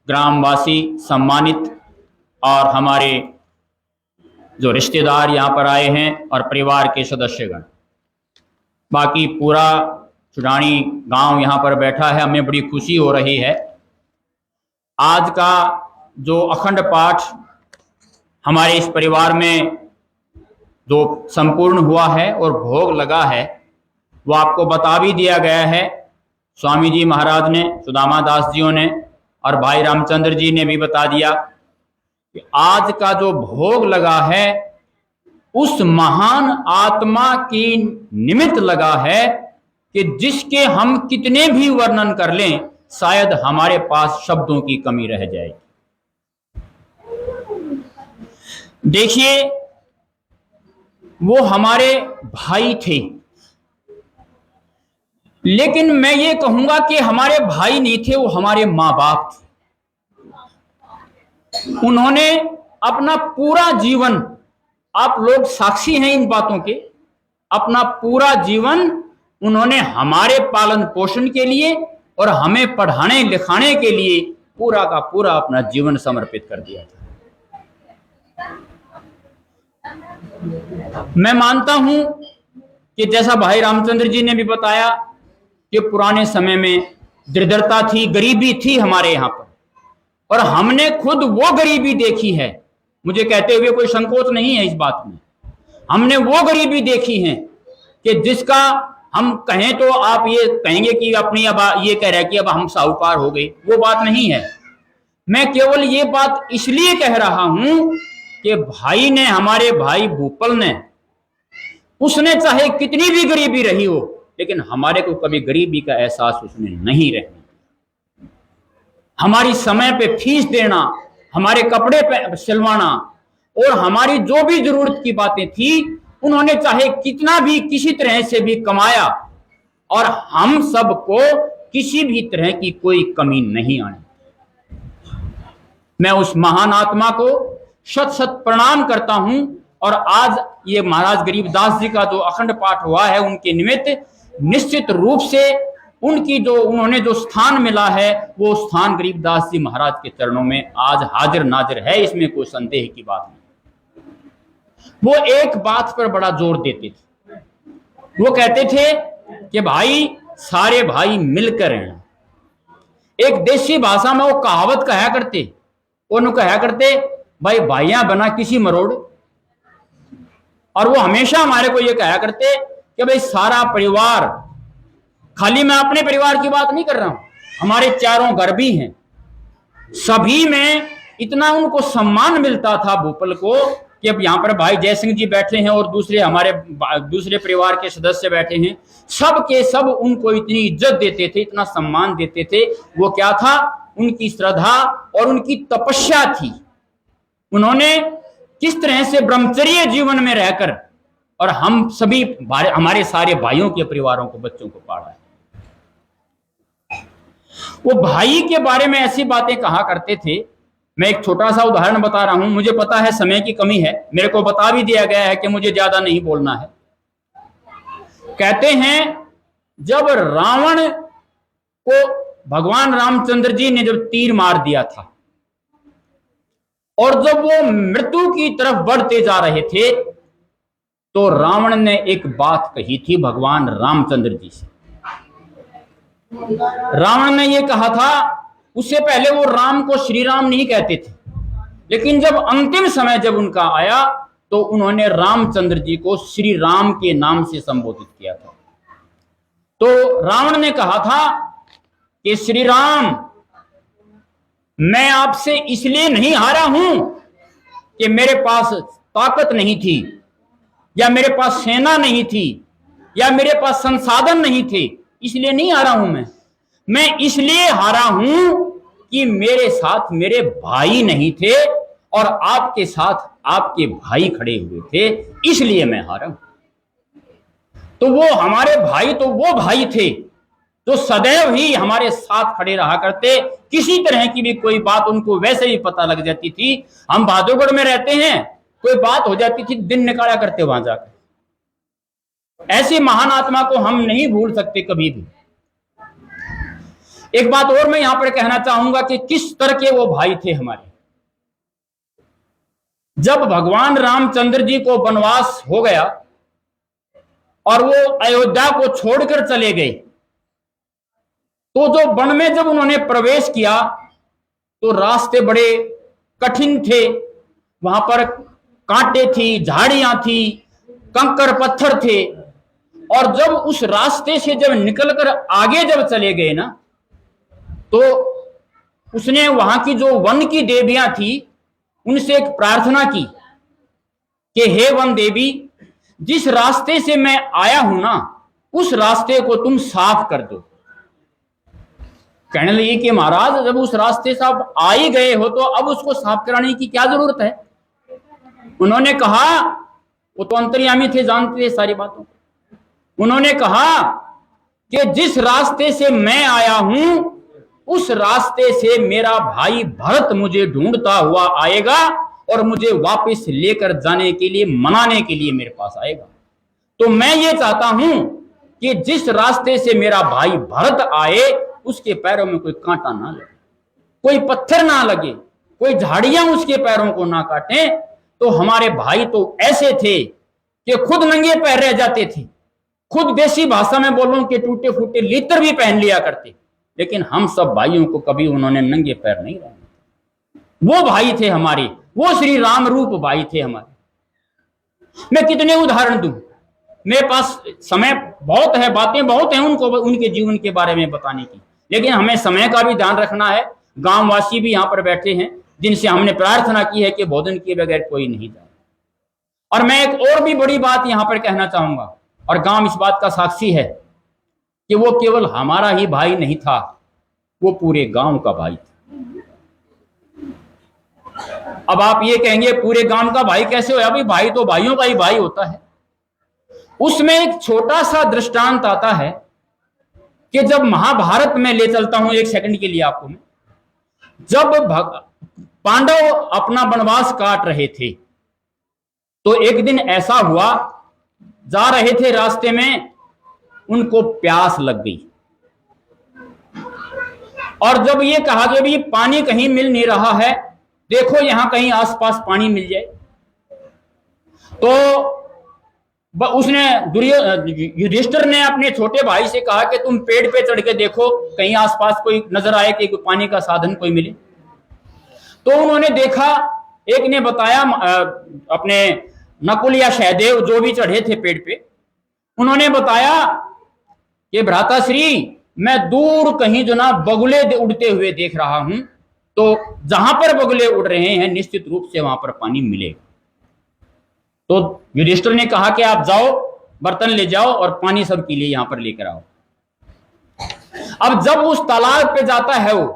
ग्रामवासी सम्मानित, और हमारे जो रिश्तेदार यहाँ पर आए हैं, और परिवार के सदस्यगण, बाकी पूरा चुडानी गांव यहाँ पर बैठा है, हमें बड़ी खुशी हो रही है। आज का जो अखंड पाठ हमारे इस परिवार में जो संपूर्ण हुआ है और भोग लगा है, वो आपको बता भी दिया गया है। स्वामी जी महाराज ने, सुदामा दास जियों ने, और भाई रामचंद्र जी ने भी बता दिया कि आज का जो भोग लगा है उस महान आत्मा की निमित्त लगा है कि जिसके हम कितने भी वर्णन कर लें, शायद हमारे पास शब्दों की कमी रह जाएगी। देखिए, वो हमारे भाई थे, लेकिन मैं ये कहूंगा कि हमारे भाई नहीं थे, वो हमारे माँ बाप थे। उन्होंने अपना पूरा जीवन, आप लोग साक्षी हैं इन बातों के, अपना पूरा जीवन उन्होंने हमारे पालन पोषण के लिए और हमें पढ़ाने लिखाने के लिए पूरा का पूरा अपना जीवन समर्पित कर दिया था। मैं मानता हूं कि जैसा भाई रामचंद्र जी ने भी बताया कि पुराने समय में दरिद्रता थी, गरीबी थी हमारे यहाँ पर, और हमने खुद वो गरीबी देखी है। मुझे कहते हुए कोई संकोच नहीं है इस बात में। हमने वो गरीबी देखी है कि जिसका हम कहें तो आप ये कहेंगे कि अपनी अब ये कह रहे हैं कि अब हम साहूकार हो गए, वो बात नहीं है। मैं केवल ये बात इसलिए कह रहा हूं कि भाई ने, हमारे भाई भूपल ने, उसने चाहे कितनी भी गरीबी रही हो, लेकिन हमारे को कभी गरीबी का एहसास उसने नहीं रहने। हमारी समय पे फीस देना, हमारे कपड़े पे सिलवाना, और हमारी जो भी जरूरत की बातें थी, उन्होंने चाहे कितना भी किसी तरह से भी कमाया, और हम सबको किसी भी तरह की कोई कमी नहीं आनी। मैं उस महान आत्मा को शत शत प्रणाम करता हूं। और आज ये महाराज गरीबदास जी का जो अखंड पाठ हुआ है, उनके निमित्त निश्चित रूप से उनकी जो, उन्होंने जो स्थान मिला है, वो स्थान गरीबदास जी महाराज के चरणों में आज हाजिर नाजिर है, इसमें कोई संदेह की बात नहीं। वो एक बात पर बड़ा जोर देते थे, वो कहते थे कि भाई सारे भाई मिलकर हैं। एक देसी भाषा में वो कहावत कहा करते, उन्होंने कहा करते, भाई भाइयां बना किसी मरोड़। और वो हमेशा हमारे को ये कहा करते कि भाई सारा परिवार, खाली मैं अपने परिवार की बात नहीं कर रहा हूं, हमारे चारों घर भी हैं, सभी में इतना उनको सम्मान मिलता था भोपल को कि अब यहाँ पर भाई जयसिंह जी बैठे हैं और दूसरे हमारे दूसरे परिवार के सदस्य बैठे हैं, सब के सब उनको इतनी इज्जत देते थे, इतना सम्मान देते थे। वो क्या था? उनकी श्रद्धा और उनकी तपस्या थी। उन्होंने किस तरह से ब्रह्मचर्य जीवन में रहकर और हम सभी हमारे सारे भाइयों के परिवारों को, बच्चों को पाला है। वो भाई के बारे में ऐसी बातें कहा करते थे। मैं एक छोटा सा उदाहरण बता रहा हूं, मुझे पता है समय की कमी है, मेरे को बता भी दिया गया है कि मुझे ज्यादा नहीं बोलना है। कहते हैं जब रावण को भगवान रामचंद्र जी ने जब तीर मार दिया था और जब वो मृत्यु की तरफ बढ़ते जा रहे थे तो रावण ने एक बात कही थी भगवान रामचंद्र जी से। रावण ने ये कहा था, उससे पहले वो राम को श्री राम नहीं कहते थे, लेकिन जब अंतिम समय जब उनका आया तो उन्होंने रामचंद्र जी को श्री राम के नाम से संबोधित किया था। तो रावण ने कहा था कि श्री राम, मैं आपसे इसलिए नहीं हारा हूं कि मेरे पास ताकत नहीं थी या मेरे पास सेना नहीं थी या मेरे पास संसाधन नहीं थे, इसलिए नहीं हारा हूं। मैं इसलिए हारा हूं कि मेरे साथ मेरे भाई नहीं थे और आपके साथ आपके भाई खड़े हुए थे, इसलिए मैं हारा हूं। तो वो हमारे भाई तो वो भाई थे जो सदैव ही हमारे साथ खड़े रहा करते। किसी तरह की भी कोई बात उनको वैसे ही पता लग जाती थी। हम बहादुरगढ़ में रहते हैं, कोई बात हो जाती थी, दिन निकाला करते वहां जाकर। ऐसी महान आत्मा को हम नहीं भूल सकते कभी भी। एक बात और मैं यहां पर कहना चाहूंगा कि किस तरह के वो भाई थे हमारे। जब भगवान रामचंद्र जी को वनवास हो गया और वो अयोध्या को छोड़कर चले गए, तो जो वन में जब उन्होंने प्रवेश किया तो रास्ते बड़े कठिन थे। वहां पर कांटे थी, झाड़ियां थी, कंकर पत्थर थे। और जब उस रास्ते से जब निकलकर आगे जब चले गए ना, तो उसने वहां की जो वन की देवियां थी उनसे एक प्रार्थना की कि हे वन देवी, जिस रास्ते से मैं आया हूं ना, उस रास्ते को तुम साफ कर दो। कहने लगे कि महाराज, जब उस रास्ते से आप आ ही गए हो तो अब उसको साफ कराने की क्या जरूरत है। उन्होंने कहा, वो तो अंतर्यामी थे, जानते थे सारी बातों। उन्होंने कहा कि जिस रास्ते से मैं आया हूं उस रास्ते से मेरा भाई भरत मुझे ढूंढता हुआ आएगा और मुझे वापस लेकर जाने के लिए, मनाने के लिए मेरे पास आएगा। तो मैं ये चाहता हूं कि जिस रास्ते से मेरा भाई भरत आए उसके पैरों में कोई कांटा ना लगे, कोई पत्थर ना लगे, कोई झाड़ियां उसके पैरों को ना काटें। तो हमारे भाई तो ऐसे थे कि खुद नंगे पैर रह जाते थे, खुद देसी भाषा में बोलूं कि टूटे फूटे लीतर भी पहन लिया करते, लेकिन हम सब भाइयों को कभी उन्होंने नंगे पैर नहीं रहने। वो भाई थे हमारे, वो श्री राम रूप भाई थे हमारे। मैं कितने उदाहरण दूं, मेरे पास समय बहुत है, बातें बहुत हैं उनको उनके जीवन के बारे में बताने की, लेकिन हमें समय का भी ध्यान रखना है। गांववासी भी यहाँ पर बैठे हैं जिनसे हमने प्रार्थना की है कि भोजन के बगैर कोई नहीं जाए। और मैं एक और भी बड़ी बात यहाँ पर कहना चाहूंगा, और गांव इस बात का साक्षी है कि वो केवल हमारा ही भाई नहीं था, वो पूरे गांव का भाई था। अब आप ये कहेंगे पूरे गांव का भाई कैसे होया? भाई भाई तो भाइयों का ही भाई होता है। उसमें एक छोटा सा दृष्टांत आता है कि जब महाभारत में ले चलता हूं एक सेकंड के लिए आपको मैं, जब पांडव अपना वनवास काट रहे थे तो एक दिन ऐसा हुआ, जा रहे थे रास्ते में, उनको प्यास लग गई और जब ये कहा कि भी पानी कहीं मिल नहीं रहा है, देखो यहां कहीं आसपास पानी मिल जाए, तो उसने युधिष्ठिर ने अपने छोटे भाई से कहा कि तुम पेड़ पे चढ़ के देखो कहीं आसपास कोई नजर आए कि पानी का साधन कोई मिले। तो उन्होंने देखा, एक ने बताया, अपने नकुल या सहदेव जो भी चढ़े थे पेड़ पे, उन्होंने बताया कि भ्राताश्री मैं दूर कहीं जो ना बगुले उड़ते हुए देख रहा हूं, तो जहां पर बगुले उड़ रहे हैं निश्चित रूप से वहां पर पानी मिलेगा। तो युधिष्ठिर ने कहा कि आप जाओ, बर्तन ले जाओ और पानी सबके लिए यहां पर लेकर आओ। अब जब उस तालाब पे जाता है वो,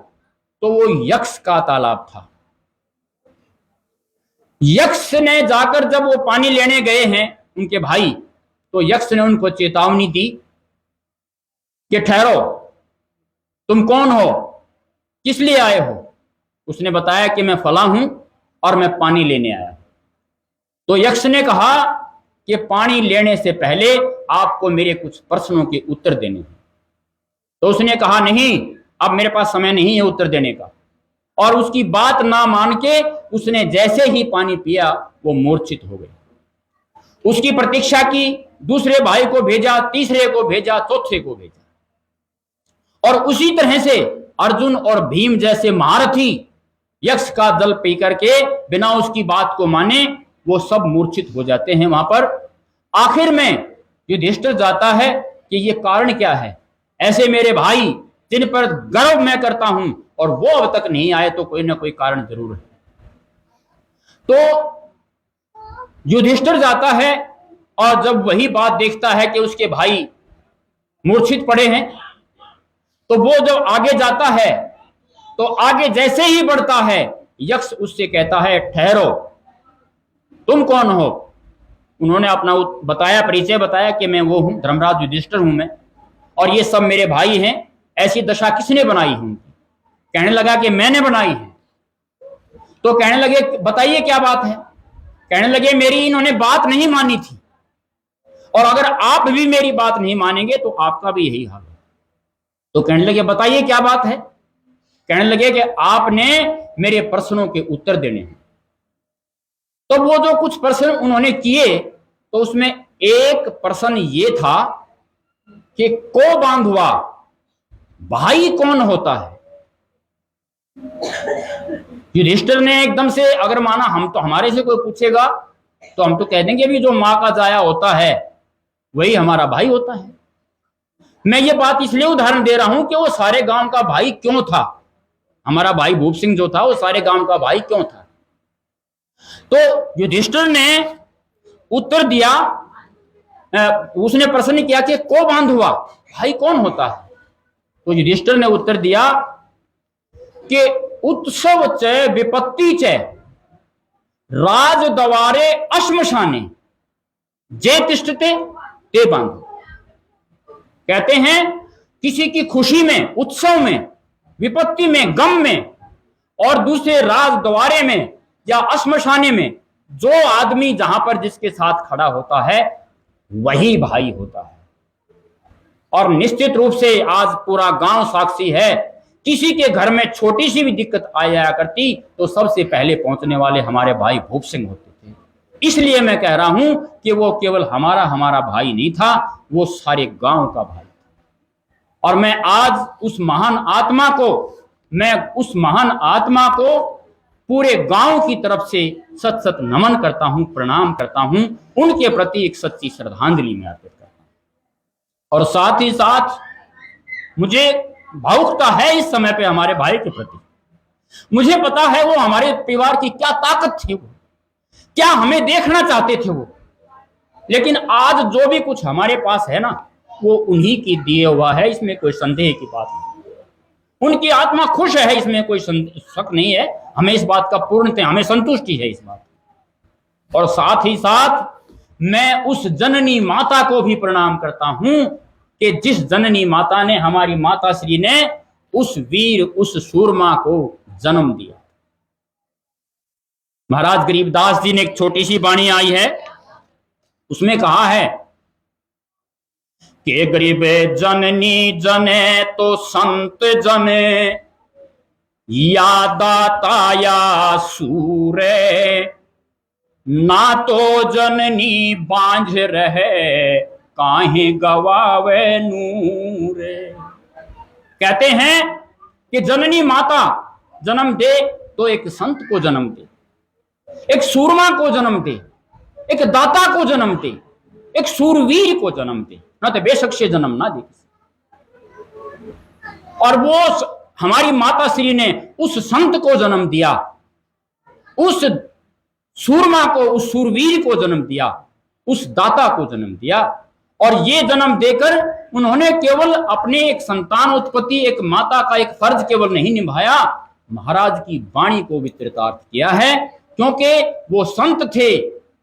तो वो यक्ष का तालाब था। यक्ष ने जाकर जब वो पानी लेने गए हैं उनके भाई, तो यक्ष ने उनको चेतावनी दी कि ठहरो, तुम कौन हो, किस लिए आए हो? उसने बताया कि मैं फला हूं और मैं पानी लेने आया। तो यक्ष ने कहा कि पानी लेने से पहले आपको मेरे कुछ प्रश्नों के उत्तर देने हैं। तो उसने कहा नहीं, अब मेरे पास समय नहीं है उत्तर देने का। और उसकी बात ना मान के उसने जैसे ही पानी पिया वो मूर्छित हो गई। उसकी प्रतीक्षा की, दूसरे भाई को भेजा, तीसरे को भेजा, चौथे को भेजा। और उसी तरह से अर्जुन और भीम जैसे महारथी यक्ष का जल पी करके बिना उसकी बात को माने वो सब मूर्छित हो जाते हैं वहां पर। आखिर में युधिष्ठिर जाता है कि ये कारण क्या है, ऐसे मेरे भाई जिन पर गर्व मैं करता हूं और वो अब तक नहीं आए, तो कोई ना कोई कारण जरूर है। तो युधिष्ठिर जाता है और जब वही बात देखता है कि उसके भाई मूर्छित पड़े हैं, तो वो जब आगे जाता है, तो आगे जैसे ही बढ़ता है यक्ष उससे कहता है ठहरो, तुम कौन हो? उन्होंने अपना बताया, परिचय बताया कि मैं वो हूं, धर्मराज युधिष्ठिर हूं मैं, और ये सब मेरे भाई हैं। ऐसी दशा किसने बनाई है? कहने लगा कि मैंने बनाई है। तो कहने लगे बताइए क्या बात है? कहने लगे मेरी इन्होंने बात नहीं मानी थी, और अगर आप भी मेरी बात नहीं मानेंगे तो आपका भी यही हाल है। तो कहने लगे बताइए क्या बात है? कहने लगे कि आपने मेरे प्रश्नों के उत्तर देने हैं। तो वो जो कुछ प्रश्न उन्होंने किए, तो उसमें एक प्रश्न ये था कि को बांधवा भाई कौन होता है? युधिष्ठिर ने एकदम से, अगर माना हम तो, हमारे से कोई पूछेगा तो हम तो कह देंगे अभी जो मां का जाया होता है वही हमारा भाई होता है। मैं ये बात इसलिए उदाहरण दे रहा हूं कि वो सारे गांव का भाई क्यों था? हमारा भाई भूप सिंह जो था वो सारे गांव का भाई क्यों था? तो युधिष्ठिर ने उत्तर दिया, उसने प्रश्न किया कि को बांधुआ भाई कौन होता है? तो युधिष्ठिर ने उत्तर दिया कि उत्सव च विपत्ति च राज द्वारे अश्मशाने जे तिष्ठते ते बांधो। कहते हैं किसी की खुशी में, उत्सव में, विपत्ति में, गम में, और दूसरे राज द्वारे में या अश्मशाने में जो आदमी जहां पर जिसके साथ खड़ा होता है वही भाई होता है। और निश्चित रूप से आज पूरा गांव साक्षी है, किसी के घर में छोटी सी भी दिक्कत आ जाया करती तो सबसे पहले पहुंचने वाले हमारे भाई भूप सिंह होते थे। इसलिए मैं कह रहा हूं कि वो केवल हमारा भाई नहीं था, वो सारे गांव का भाई था। और मैं आज उस महान आत्मा को पूरे गांव की तरफ से सत सत नमन करता हूं, प्रणाम करता हूं, उनके प्रति एक सच्ची श्रद्धांजलि में अर्पित करता हूं। और साथ ही साथ मुझे भावुकता है इस समय पे हमारे भाई के प्रति। मुझे पता है वो हमारे परिवार की क्या ताकत थी, वो क्या हमें देखना चाहते थे वो। लेकिन आज जो भी कुछ हमारे पास है ना, वो उन्हीं की दिया हुआ है, इसमें कोई संदेह की बात नहीं। उनकी आत्मा खुश है, इसमें कोई शक नहीं है। हमें इस बात का पूर्णतः हमें संतुष्टि है इस बात। और साथ ही साथ मैं उस जननी माता को भी प्रणाम करता हूं कि जिस जननी माता ने, हमारी माता श्री ने उस वीर, उस सूरमा को जन्म दिया। महाराज गरीबदास जी ने एक छोटी सी वाणी आई है, उसमें कहा है कि गरीब जननी जने तो संत जने, या दाता या सूरे, ना तो जननी बांझ रहे काहे गवावे नूरे। कहते हैं कि जननी माता जन्म दे तो एक संत को जन्म दे, एक सूरमा को जन्म दे, एक दाता को जन्म दे, एक सूरवीर को जन्म दे, ना तो बेशक से जन्म ना दे। और वो हमारी माता श्री ने उस संत को जन्म दिया, उस सूरमा को, उस सूरवीर को जन्म दिया, उस दाता को जन्म दिया। और ये जन्म देकर उन्होंने केवल अपने एक संतान उत्पत्ति, एक माता का एक फर्ज केवल नहीं निभाया, महाराज की वाणी को भी चरितार्थ किया है, क्योंकि वो संत थे,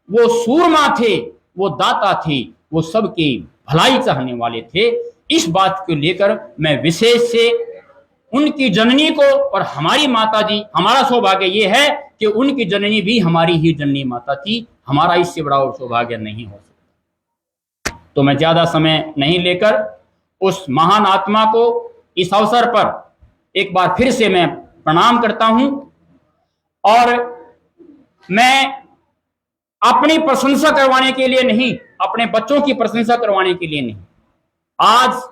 वो सूरमा थे, वो दाता थे, वो सबकी भलाई चाहने वाले थे। इस बात को लेकर मैं विशेष से उनकी जननी को, और हमारी माता जी, हमारा सौभाग्य ये है कि उनकी जननी भी हमारी ही जननी माता थी, हमारा इससे बड़ा और सौभाग्य नहीं हो सकता। तो मैं ज्यादा समय नहीं लेकर उस महान आत्मा को इस अवसर पर एक बार फिर से मैं प्रणाम करता हूं, और मैं अपनी प्रशंसा करवाने के लिए नहीं, अपने बच्चों की प्रशंसा करवाने के लिए नहीं, आज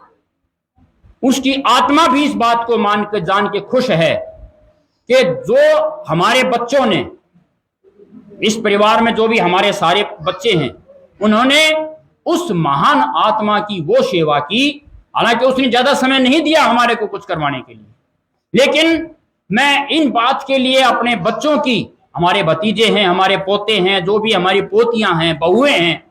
उसकी आत्मा भी इस बात को मान कर जान के खुश है कि जो हमारे बच्चों ने, इस परिवार में जो भी हमारे सारे बच्चे हैं, उन्होंने उस महान आत्मा की वो सेवा की। हालांकि उसने ज्यादा समय नहीं दिया हमारे को कुछ करवाने के लिए, लेकिन मैं इन बात के लिए अपने बच्चों की, हमारे भतीजे हैं, हमारे पोते हैं, जो भी हमारी पोतियां हैं, बहुएं हैं,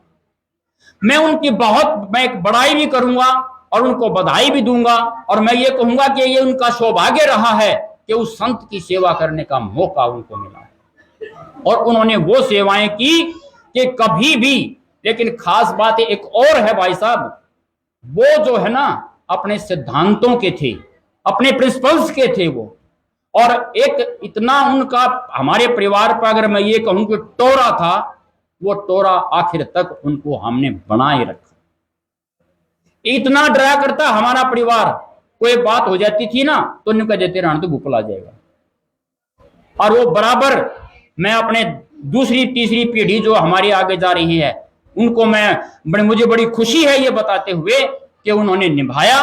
मैं उनकी मैं एक बड़ाई भी करूंगा और उनको बधाई भी दूंगा, और मैं ये कहूंगा कि ये उनका सौभाग्य रहा है कि उस संत की सेवा करने का मौका उनको मिला है, और उन्होंने वो सेवाएं की कि कभी भी। लेकिन खास बात एक और है भाई साहब, वो जो है ना अपने सिद्धांतों के थे, अपने प्रिंसिपल्स के थे वो, और एक इतना उनका हमारे परिवार पर अगर मैं ये कहूं कि टोरा था, वो टोरा आखिर तक उनको हमने बनाए रखा। इतना डरा करता हमारा परिवार, कोई बात हो जाती थी ना तो उन्हें कह देते रहने तो भूपल आ जाएगा। और वो बराबर, मैं अपने दूसरी तीसरी पीढ़ी जो हमारी आगे जा रही है उनको मुझे बड़ी खुशी है ये बताते हुए कि उन्होंने निभाया,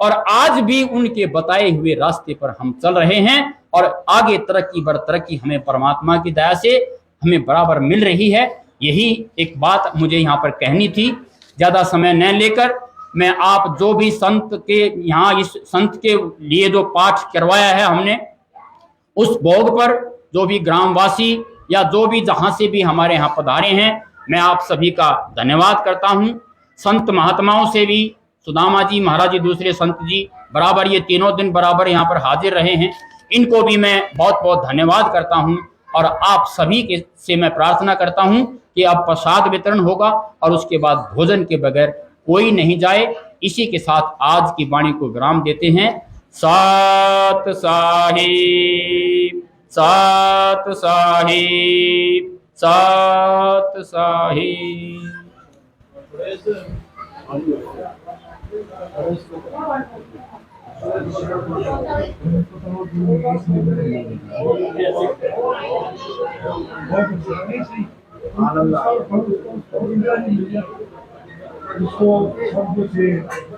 और आज भी उनके बताए हुए रास्ते पर हम चल रहे हैं, और आगे तरक्की बर तरक्की हमें परमात्मा की दया से हमें बराबर मिल रही है। यही एक बात मुझे यहाँ पर कहनी थी। ज्यादा समय न लेकर मैं आप जो भी संत के यहाँ, इस संत के लिए जो पाठ करवाया है हमने, उस भोग पर जो भी ग्रामवासी या जो भी जहां से भी हमारे यहाँ पधारे हैं, मैं आप सभी का धन्यवाद करता हूं। संत महात्माओं से भी, सुदामा जी, महाराज जी, दूसरे संत जी बराबर ये तीनों दिन बराबर यहाँ पर हाजिर रहे हैं, इनको भी मैं बहुत बहुत धन्यवाद करता हूं। और आप सभी के से मैं प्रार्थना करता हूं कि अब प्रसाद वितरण होगा और उसके बाद भोजन के बगैर कोई नहीं जाए। इसी के साथ आज की वाणी को विराम देते हैं। सात साहिब, सात साहिब, सात साहिब।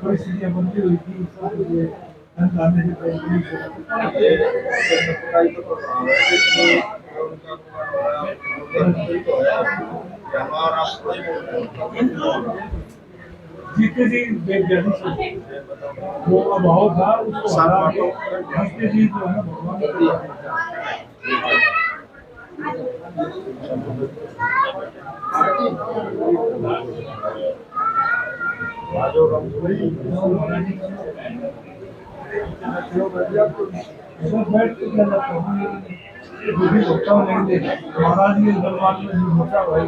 परिस्थितियां बनती हुई थी, आने से जीते जी वो अभाव था, उसको हरा के हंसते जी जो है भगवान को दिया। महाराज के दरबार में मोटा भाई